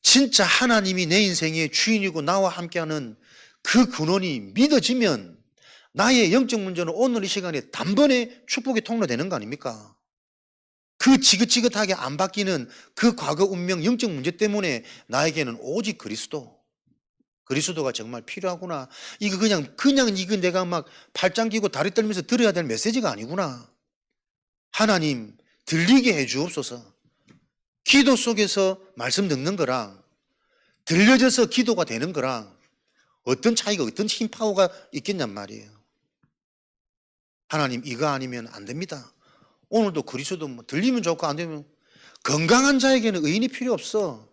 진짜 하나님이 내 인생의 주인이고 나와 함께하는 그 근원이 믿어지면 나의 영적 문제는 오늘 이 시간에 단번에 축복의 통로되는 거 아닙니까? 그 지긋지긋하게 안 바뀌는 그 과거 운명 영적 문제 때문에 나에게는 오직 그리스도가 정말 필요하구나. 이거 그냥 이거 내가 막 팔짱 끼고 다리 떨면서 들어야 될 메시지가 아니구나. 하나님 들리게 해 주옵소서. 기도 속에서 말씀 듣는 거랑 들려져서 기도가 되는 거랑 어떤 차이가, 어떤 힘 파워가 있겠냔 말이에요. 하나님 이거 아니면 안 됩니다. 오늘도 그리스도 뭐 들리면 좋고 안 되면, 건강한 자에게는 의인이 필요 없어.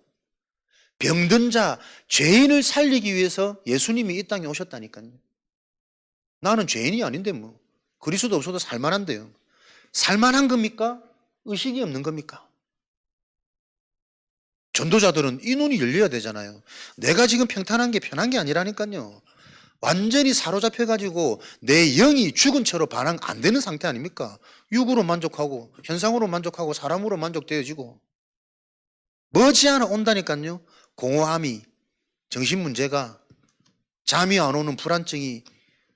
병든 자, 죄인을 살리기 위해서 예수님이 이 땅에 오셨다니까요. 나는 죄인이 아닌데 뭐 그리스도 없어도 살만한데요. 살만한 겁니까? 의식이 없는 겁니까? 전도자들은 이 눈이 열려야 되잖아요. 내가 지금 평탄한 게 편한 게 아니라니까요. 완전히 사로잡혀가지고 내 영이 죽은 채로 반항 안 되는 상태 아닙니까? 육으로 만족하고 현상으로 만족하고 사람으로 만족되어지고 머지않아 온다니까요. 공허함이, 정신문제가, 잠이 안 오는 불안증이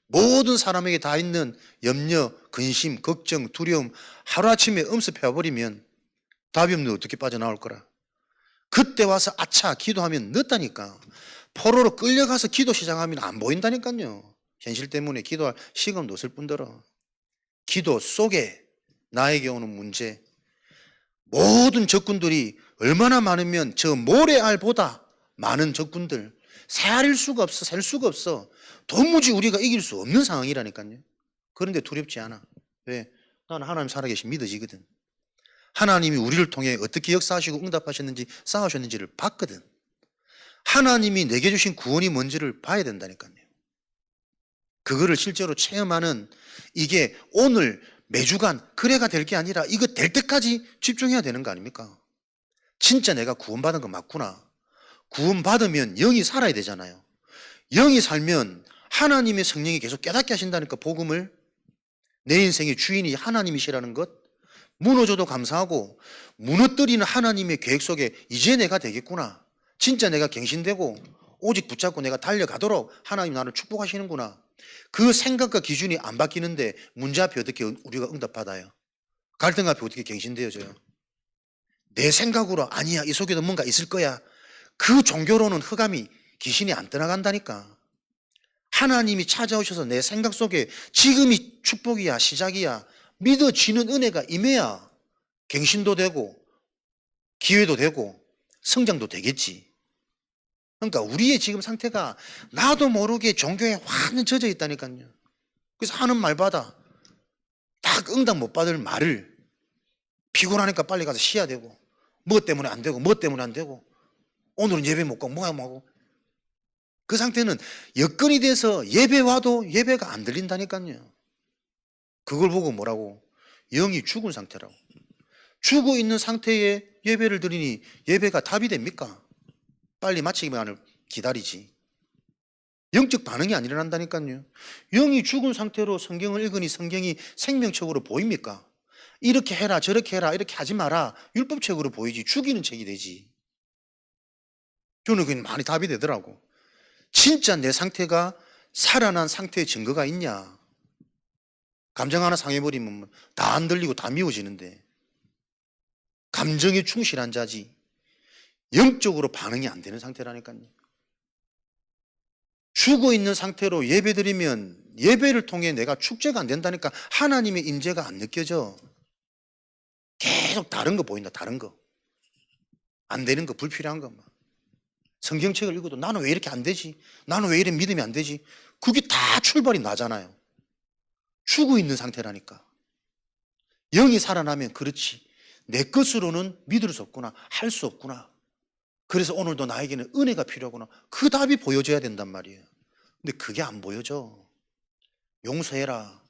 모든 사람에게 다 있는 염려, 근심, 걱정, 두려움 하루아침에 엄습해버리면 답이 없는데 어떻게 빠져나올 거라. 그때 와서 아차 기도하면 늦다니까. 포로로 끌려가서 기도 시작하면 안 보인다니까요. 현실 때문에 기도할 시간도 없을 뿐더러 기도 속에 나에게 오는 문제, 모든 적군들이 얼마나 많으면 저 모래알보다 많은 적군들, 살 수가 없어. 도무지 우리가 이길 수 없는 상황이라니까요. 그런데 두렵지 않아. 왜? 나는 하나님 살아계신 믿어지거든. 하나님이 우리를 통해 어떻게 역사하시고 응답하셨는지 싸우셨는지를 봤거든. 하나님이 내게 주신 구원이 뭔지를 봐야 된다니까요. 그거를 실제로 체험하는, 이게 오늘 매주간 그래가 될 게 아니라 이거 될 때까지 집중해야 되는 거 아닙니까? 진짜 내가 구원받은 거 맞구나. 구원받으면 영이 살아야 되잖아요. 영이 살면 하나님의 성령이 계속 깨닫게 하신다니까, 복음을. 내 인생의 주인이 하나님이시라는 것. 무너져도 감사하고 무너뜨리는 하나님의 계획 속에 이제 내가 되겠구나. 진짜 내가 갱신되고 오직 붙잡고 내가 달려가도록 하나님 나를 축복하시는구나. 그 생각과 기준이 안 바뀌는데 문제 앞에 어떻게 우리가 응답받아요? 갈등 앞에 어떻게 갱신되어져요? 내 생각으로 아니야, 이 속에도 뭔가 있을 거야. 그 종교로는 흑암이, 귀신이 안 떠나간다니까. 하나님이 찾아오셔서 내 생각 속에 지금이 축복이야, 시작이야, 믿어지는 은혜가 임해야 갱신도 되고 기회도 되고 성장도 되겠지. 그러니까 우리의 지금 상태가 나도 모르게 종교에 완전 젖어 있다니까요. 그래서 하는 말마다 딱 응답 못 받을 말을, 피곤하니까 빨리 가서 쉬어야 되고, 뭐 때문에 안 되고, 뭐 때문에 안 되고, 오늘은 예배 못 가고 뭐야 뭐하고. 그 상태는 여건이 돼서 예배 와도 예배가 안 들린다니까요. 그걸 보고 뭐라고? 영이 죽은 상태라고. 죽어 있는 상태에 예배를 드리니 예배가 답이 됩니까? 빨리 마치기만을 기다리지. 영적 반응이 안 일어난다니까요. 영이 죽은 상태로 성경을 읽으니 성경이 생명책으로 보입니까? 이렇게 해라 저렇게 해라 이렇게 하지 마라 율법책으로 보이지 죽이는 책이 되지. 저는 그게 많이 답이 되더라고. 진짜 내 상태가 살아난 상태의 증거가 있냐. 감정 하나 상해버리면 다 안 들리고 다 미워지는데, 감정에 충실한 자지 영적으로 반응이 안 되는 상태라니까요. 죽어 있는 상태로 예배 드리면 예배를 통해 내가 축제가 안 된다니까. 하나님의 임재가 안 느껴져. 계속 다른 거 보인다. 다른 거. 안 되는 거, 불필요한 거. 성경책을 읽어도 나는 왜 이렇게 안 되지? 나는 왜 이렇게 믿음이 안 되지? 그게 다 출발이 나잖아요. 죽어 있는 상태라니까. 영이 살아나면 그렇지. 내 것으로는 믿을 수 없구나. 할 수 없구나. 그래서 오늘도 나에게는 은혜가 필요하구나. 그 답이 보여져야 된단 말이에요. 근데 그게 안 보여져. 용서해라.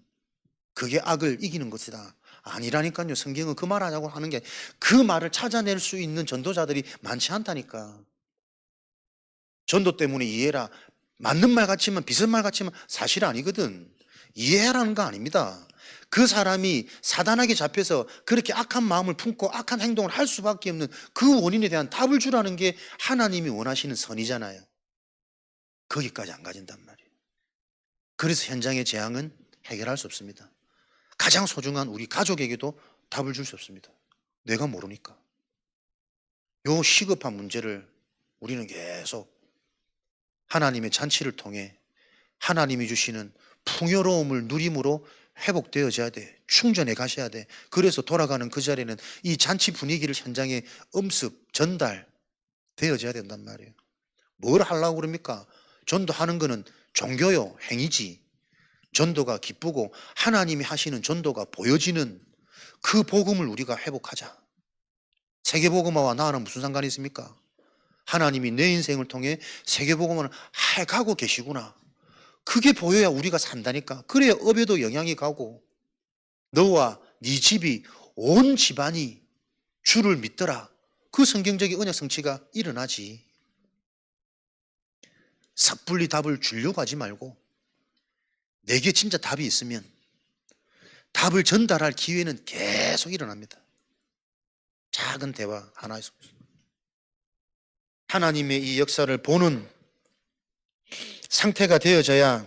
그게 악을 이기는 것이다. 아니라니까요. 성경은 그 말 하자고 하는 게 그 말을 찾아낼 수 있는 전도자들이 많지 않다니까. 전도 때문에 이해해라. 맞는 말 같지만 비슷한 말 같지만 사실 아니거든. 이해하라는 거 아닙니다. 그 사람이 사단에게 잡혀서 그렇게 악한 마음을 품고 악한 행동을 할 수밖에 없는 그 원인에 대한 답을 주라는 게 하나님이 원하시는 선이잖아요. 거기까지 안 가진단 말이에요. 그래서 현장의 재앙은 해결할 수 없습니다. 가장 소중한 우리 가족에게도 답을 줄 수 없습니다. 내가 모르니까. 요 시급한 문제를 우리는 계속 하나님의 잔치를 통해 하나님이 주시는 풍요로움을 누림으로 회복되어져야 돼. 충전해 가셔야 돼. 그래서 돌아가는 그 자리에는 이 잔치 분위기를 현장에 엄습, 전달 되어져야 된단 말이에요. 뭘 하려고 그럽니까? 전도하는 거는 종교요, 행위지. 전도가 기쁘고 하나님이 하시는 전도가 보여지는 그 복음을 우리가 회복하자. 세계복음화와 나와는 무슨 상관이 있습니까? 하나님이 내 인생을 통해 세계복음화를 해가고 계시구나. 그게 보여야 우리가 산다니까. 그래야 업에도 영향이 가고 너와 네 집이 온 집안이 주를 믿더라. 그 성경적인 언약 성취가 일어나지. 섣불리 답을 주려고 하지 말고 내게 진짜 답이 있으면 답을 전달할 기회는 계속 일어납니다. 작은 대화 하나에서 하나님의 이 역사를 보는 상태가 되어져야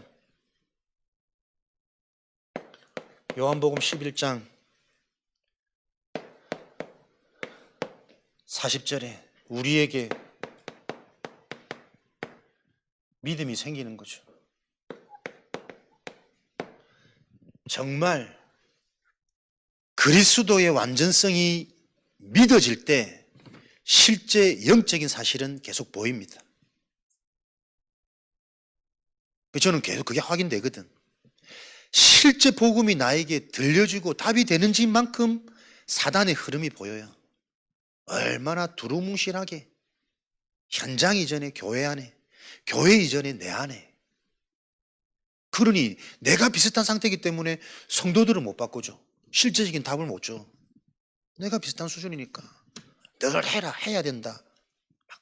요한복음 11장 40절에 우리에게 믿음이 생기는 거죠. 정말 그리스도의 완전성이 믿어질 때 실제 영적인 사실은 계속 보입니다. 저는 계속 그게 확인되거든. 실제 복음이 나에게 들려지고 답이 되는지만큼 사단의 흐름이 보여요. 얼마나 두루뭉실하게 현장 이전에 교회 안에, 교회 이전에 내 안에. 그러니 내가 비슷한 상태이기 때문에 성도들은 못 바꾸죠. 실제적인 답을 못 줘. 내가 비슷한 수준이니까 늘 해라, 해야 된다.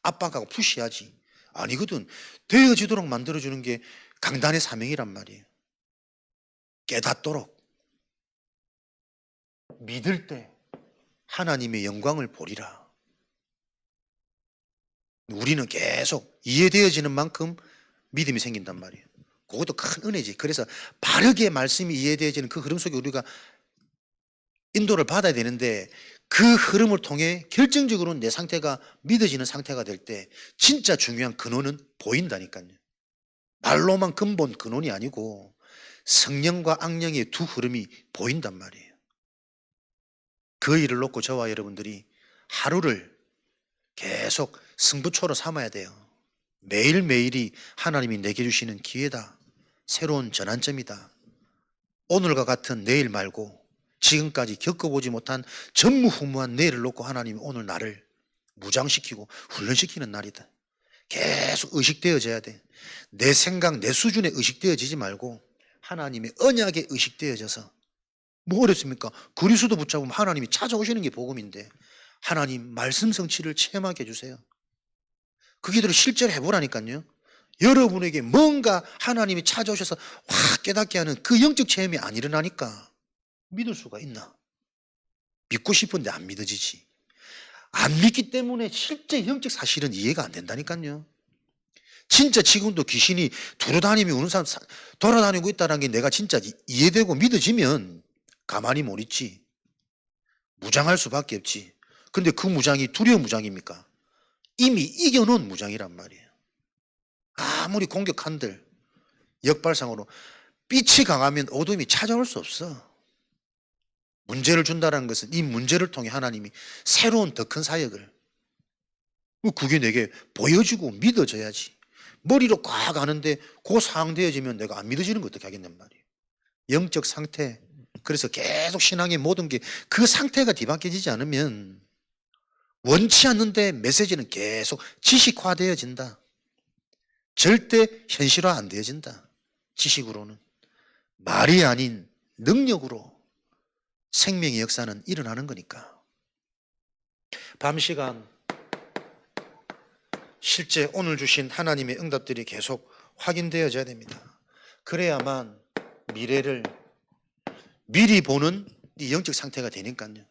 압박하고 푸시하지. 아니거든. 되어지도록 만들어주는 게 강단의 사명이란 말이에요. 깨닫도록 믿을 때 하나님의 영광을 보리라. 우리는 계속 이해되어지는 만큼 믿음이 생긴단 말이에요. 그것도 큰 은혜지. 그래서 바르게 말씀이 이해되어지는 그 흐름 속에 우리가 인도를 받아야 되는데 그 흐름을 통해 결정적으로 내 상태가 믿어지는 상태가 될 때 진짜 중요한 근원은 보인다니까요. 말로만 근본 근원이 아니고 성령과 악령의 두 흐름이 보인단 말이에요. 그 일을 놓고 저와 여러분들이 하루를 계속 승부처로 삼아야 돼요. 매일매일이 하나님이 내게 주시는 기회다. 새로운 전환점이다. 오늘과 같은 내일 말고 지금까지 겪어보지 못한 전무후무한 내일을 놓고 하나님이 오늘 나를 무장시키고 훈련시키는 날이다. 계속 의식되어져야 돼. 내 생각, 내 수준에 의식되어지지 말고 하나님의 언약에 의식되어져서 뭐 어렵습니까? 그리스도 붙잡으면 하나님이 찾아오시는 게 복음인데 하나님 말씀 성취를 체험하게 해주세요. 그기들을 실제로 해보라니까요. 여러분에게 뭔가 하나님이 찾아오셔서 확 깨닫게 하는 그 영적 체험이 안 일어나니까 믿을 수가 있나? 믿고 싶은데 안 믿어지지. 안 믿기 때문에 실제 영적 사실은 이해가 안 된다니까요. 진짜 지금도 귀신이 돌아다니며 우는 사람 돌아다니고 있다는 게 내가 진짜 이해되고 믿어지면 가만히 못 있지. 무장할 수밖에 없지. 근데 그 무장이 두려운 무장입니까? 이미 이겨놓은 무장이란 말이에요. 아무리 공격한들 역발상으로 빛이 강하면 어둠이 찾아올 수 없어. 문제를 준다는 것은 이 문제를 통해 하나님이 새로운 더 큰 사역을, 그게 내게 보여지고 믿어져야지. 머리로 꽉 아는데 그 상황 되어지면 내가 안 믿어지는 거 어떻게 하겠냔 말이에요. 영적 상태. 그래서 계속 신앙의 모든 게 그 상태가 뒤바뀌어지지 않으면 원치 않는데 메시지는 계속 지식화되어진다. 절대 현실화 안 되어진다. 지식으로는. 말이 아닌 능력으로 생명의 역사는 일어나는 거니까. 밤 시간 실제 오늘 주신 하나님의 응답들이 계속 확인되어져야 됩니다. 그래야만 미래를 미리 보는 이 영적 상태가 되니까요.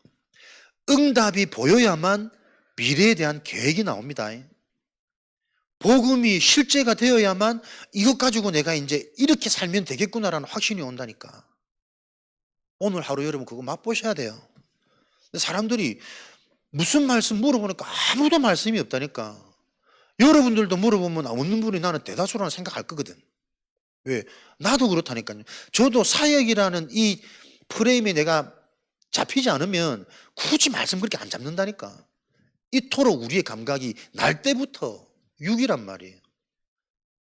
응답이 보여야만 미래에 대한 계획이 나옵니다. 복음이 실제가 되어야만 이것 가지고 내가 이제 이렇게 살면 되겠구나라는 확신이 온다니까. 오늘 하루 여러분 그거 맛보셔야 돼요. 사람들이 무슨 말씀 물어보니까 아무도 말씀이 없다니까. 여러분들도 물어보면 없는 분이 나는 대다수라는 생각할 거거든. 왜? 나도 그렇다니까요. 저도 사역이라는 이 프레임에 내가 잡히지 않으면 굳이 말씀 그렇게 안 잡는다니까. 이토록 우리의 감각이 날 때부터 육이란 말이에요.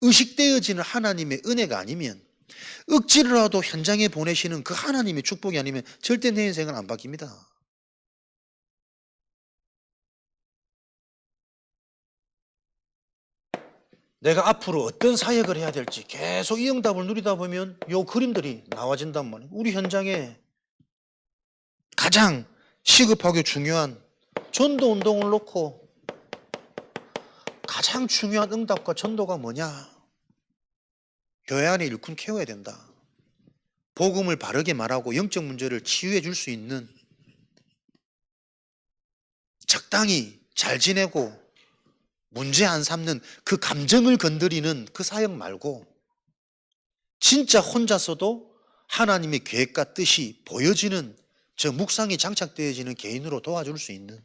의식되어지는 하나님의 은혜가 아니면, 억지로라도 현장에 보내시는 그 하나님의 축복이 아니면 절대 내 인생은 안 바뀝니다. 내가 앞으로 어떤 사역을 해야 될지 계속 이 응답을 누리다 보면 요 그림들이 나와진단 말이에요. 우리 현장에 가장 시급하게 중요한 전도 운동을 놓고 가장 중요한 응답과 전도가 뭐냐? 교회 안에 일꾼 키워야 된다. 복음을 바르게 말하고 영적 문제를 치유해 줄 수 있는, 적당히 잘 지내고 문제 안 삼는 그 감정을 건드리는 그 사역 말고 진짜 혼자서도 하나님의 계획과 뜻이 보여지는 저 묵상이 장착되어지는 개인으로 도와줄 수 있는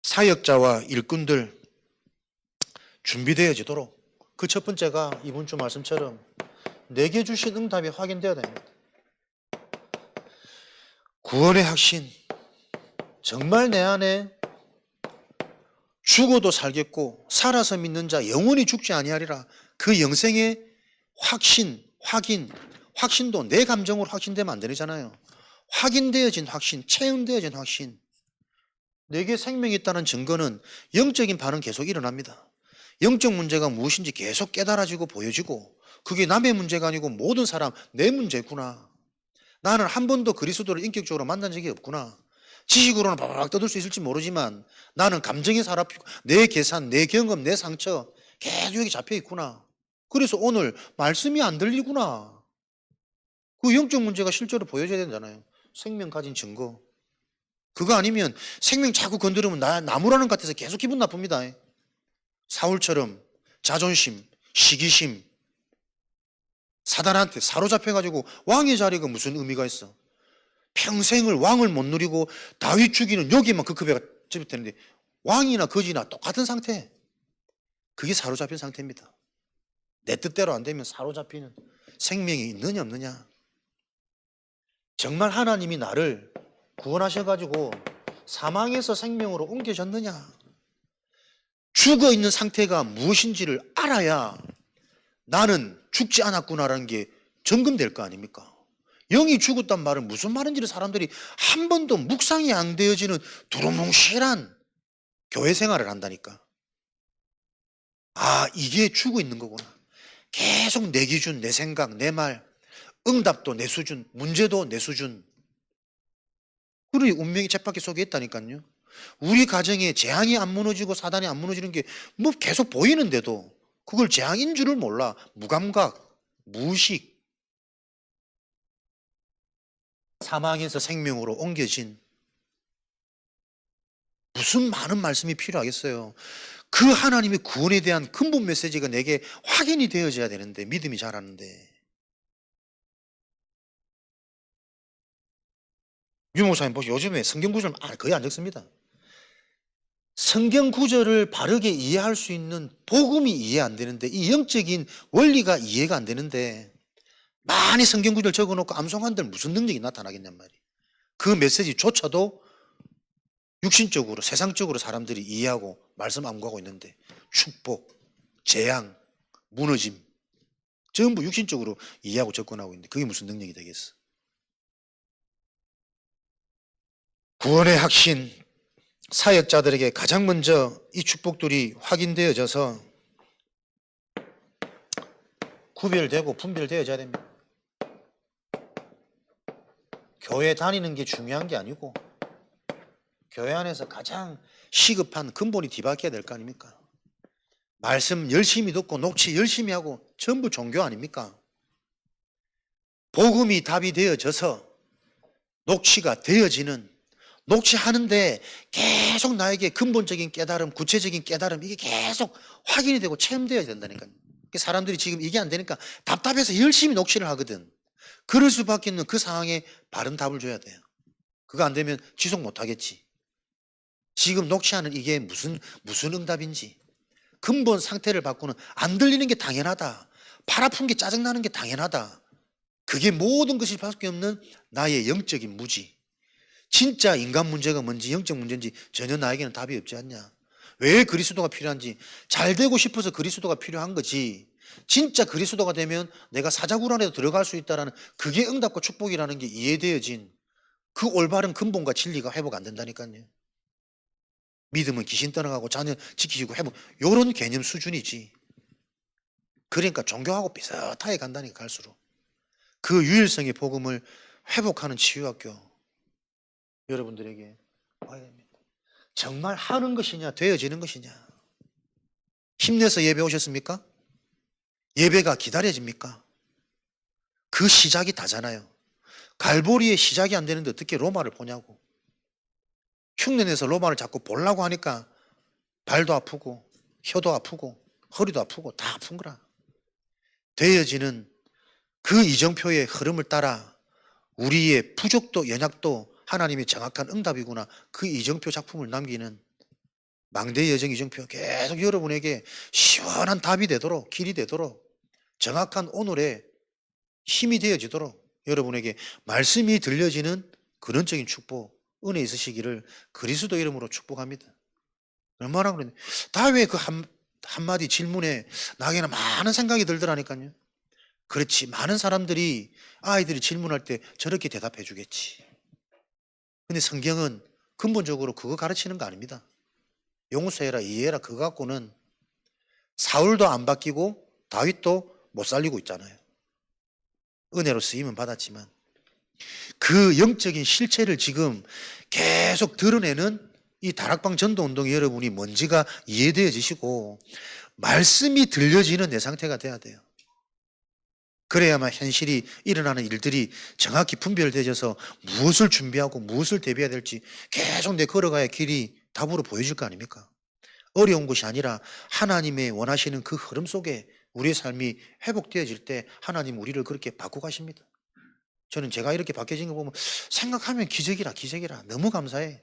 사역자와 일꾼들 준비되어지도록, 그 첫 번째가 이번 주 말씀처럼 내게 주신 응답이 확인되어야 됩니다. 구원의 확신. 정말 내 안에 죽어도 살겠고 살아서 믿는 자 영원히 죽지 아니하리라. 그 영생의 확신, 확신도 내 감정으로 확신되면 안 되잖아요. 확인되어진 확신, 체험되어진 확신. 내게 생명이 있다는 증거는 영적인 반응 계속 일어납니다. 영적 문제가 무엇인지 계속 깨달아지고 보여지고, 그게 남의 문제가 아니고 모든 사람 내 문제구나. 나는 한 번도 그리스도를 인격적으로 만난 적이 없구나. 지식으로는 바바박 떠들 수 있을지 모르지만 나는 감정에 사로잡히고 내 계산, 내 경험, 내 상처 계속 여기 잡혀 있구나. 그래서 오늘 말씀이 안 들리구나. 그 영적 문제가 실제로 보여져야 되잖아요. 생명 가진 증거. 그거 아니면 생명 자꾸 건드리면 나무라는 것 같아서 계속 기분 나쁩니다. 사울처럼 자존심, 시기심, 사단한테 사로잡혀가지고 왕의 자리가 무슨 의미가 있어? 평생을 왕을 못 누리고 다윗 죽이는 여기만 그 급여가 집어되는데 왕이나 거지나 똑같은 상태. 그게 사로잡힌 상태입니다. 내 뜻대로 안 되면 사로잡히는 생명이 있느냐 없느냐. 정말 하나님이 나를 구원하셔가지고 사망에서 생명으로 옮겨졌느냐. 죽어있는 상태가 무엇인지를 알아야 나는 죽지 않았구나라는 게 점검될 거 아닙니까? 영이 죽었단 말은 무슨 말인지를 사람들이 한 번도 묵상이 안 되어지는 두루뭉실한 교회 생활을 한다니까. 아, 이게 죽어 있는 거구나. 계속 내 기준, 내 생각, 내 말, 응답도 내 수준, 문제도 내 수준. 그러니 운명이 쳇바퀴 속에 있다니까요. 우리 가정에 재앙이 안 무너지고 사단이 안 무너지는 게 뭐 계속 보이는데도 그걸 재앙인 줄을 몰라. 무감각, 무의식. 사망에서 생명으로 옮겨진, 무슨 많은 말씀이 필요하겠어요. 그 하나님의 구원에 대한 근본 메시지가 내게 확인이 되어져야 되는데, 믿음이 자라는데. 유 목사님 보시죠. 요즘에 성경 구절 거의 안 적습니다. 성경 구절을 바르게 이해할 수 있는 복음이 이해 안 되는데, 이 영적인 원리가 이해가 안 되는데 많이 성경 구절 적어놓고 암송한들 무슨 능력이 나타나겠냔 말이에요. 그 메시지조차도 육신적으로 세상적으로 사람들이 이해하고 말씀 암구하고 있는데, 축복, 재앙, 무너짐 전부 육신적으로 이해하고 접근하고 있는데 그게 무슨 능력이 되겠어? 구원의 확신, 사역자들에게 가장 먼저 이 축복들이 확인되어져서 구별되고 분별되어져야 됩니다. 교회 다니는 게 중요한 게 아니고 교회 안에서 가장 시급한 근본이 뒤바뀌어야 될 거 아닙니까? 말씀 열심히 듣고 녹취 열심히 하고 전부 종교 아닙니까? 복음이 답이 되어져서 녹취가 되어지는, 녹취하는데 계속 나에게 근본적인 깨달음, 구체적인 깨달음, 이게 계속 확인이 되고 체험되어야 된다니까요. 사람들이 지금 이게 안 되니까 답답해서 열심히 녹취를 하거든. 그럴 수밖에 없는 그 상황에 바른 답을 줘야 돼요. 그거 안 되면 지속 못 하겠지. 지금 녹취하는 이게 무슨 응답인지, 근본 상태를 바꾸는, 안 들리는 게 당연하다, 팔 아픈 게 짜증나는 게 당연하다, 그게 모든 것이 밖에 없는 나의 영적인 무지. 진짜 인간 문제가 뭔지 영적 문제인지 전혀 나에게는 답이 없지 않냐. 왜 그리스도가 필요한지, 잘 되고 싶어서 그리스도가 필요한 거지, 진짜 그리스도가 되면 내가 사자굴 안에도 들어갈 수 있다는 그게 응답과 축복이라는 게 이해되어진 그 올바른 근본과 진리가 회복 안 된다니까요. 믿음은 귀신 떠나가고 자녀 지키시고 회복, 이런 개념 수준이지. 그러니까 종교하고 비슷하게 간다니까. 갈수록 그 유일성의 복음을 회복하는 치유학교 여러분들에게 와야 됩니다. 정말 하는 것이냐 되어지는 것이냐. 힘내서 예배 오셨습니까? 예배가 기다려집니까? 그 시작이 다잖아요. 갈보리의 시작이 안 되는데 어떻게 로마를 보냐고. 흉내내서 로마를 자꾸 보려고 하니까 발도 아프고 혀도 아프고 허리도 아프고 다 아픈 거라. 되어지는 그 이정표의 흐름을 따라 우리의 부족도 연약도 하나님의 정확한 응답이구나, 그 이정표 작품을 남기는 망대 여정 이정표, 계속 여러분에게 시원한 답이 되도록, 길이 되도록, 정확한 오늘의 힘이 되어지도록 여러분에게 말씀이 들려지는 근원적인 축복, 은혜 있으시기를 그리스도 이름으로 축복합니다. 얼마나 그러네. 다 왜 그 한마디 질문에 나에게는 많은 생각이 들더라니까요. 그렇지, 많은 사람들이 아이들이 질문할 때 저렇게 대답해 주겠지. 근데 성경은 근본적으로 그거 가르치는 거 아닙니다. 용서해라, 이해해라, 그거 갖고는 사울도 안 바뀌고 다윗도 못 살리고 있잖아요. 은혜로 쓰임은 받았지만 그 영적인 실체를 지금 계속 드러내는 이 다락방 전도운동의 여러분이 뭔지가 이해되어지시고 말씀이 들려지는 내 상태가 돼야 돼요. 그래야만 현실이 일어나는 일들이 정확히 분별되어서 무엇을 준비하고 무엇을 대비해야 될지 계속 내 걸어가야 길이 답으로 보여질 거 아닙니까? 어려운 것이 아니라 하나님의 원하시는 그 흐름 속에 우리의 삶이 회복되어질 때 하나님 우리를 그렇게 바꾸고 가십니다. 저는 제가 이렇게 바뀌어진 거 보면 생각하면 기적이라, 기적이라. 너무 감사해.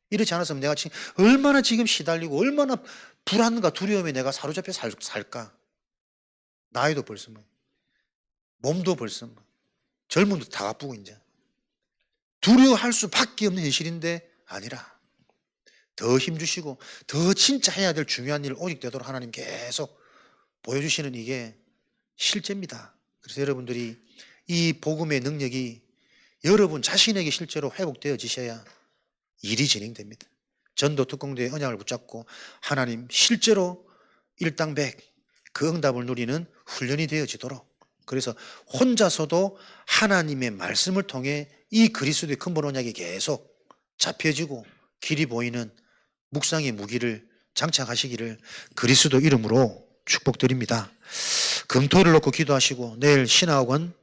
이렇지 않았으면 내가 지금 얼마나 지금 시달리고 얼마나 불안과 두려움에 내가 사로잡혀 살까. 나이도 벌써 뭐, 몸도 벌써 뭐, 젊음도 다 바쁘고 이제 두려워할 수밖에 없는 현실인데 아니라 더 힘주시고 더 진짜 해야 될 중요한 일 오직 되도록 하나님 계속 보여주시는 이게 실제입니다. 그래서 여러분들이 이 복음의 능력이 여러분 자신에게 실제로 회복되어지셔야 일이 진행됩니다. 전도 특공대의 언약을 붙잡고 하나님 실제로 일당백 그 응답을 누리는 훈련이 되어지도록, 그래서 혼자서도 하나님의 말씀을 통해 이 그리스도의 근본 언약이 계속 잡혀지고 길이 보이는 묵상의 무기를 장착하시기를 그리스도 이름으로 축복드립니다. 금토를 놓고 기도하시고 내일 신학원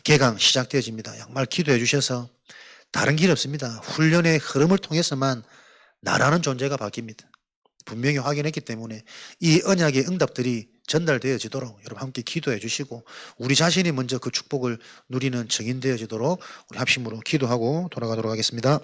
개강 시작되어집니다. 정말 기도해 주셔서 다른 길 없습니다. 훈련의 흐름을 통해서만 나라는 존재가 바뀝니다. 분명히 확인했기 때문에 이 언약의 응답들이 전달되어지도록 여러분 함께 기도해 주시고 우리 자신이 먼저 그 축복을 누리는 증인 되어지도록 우리 합심으로 기도하고 돌아가도록 하겠습니다.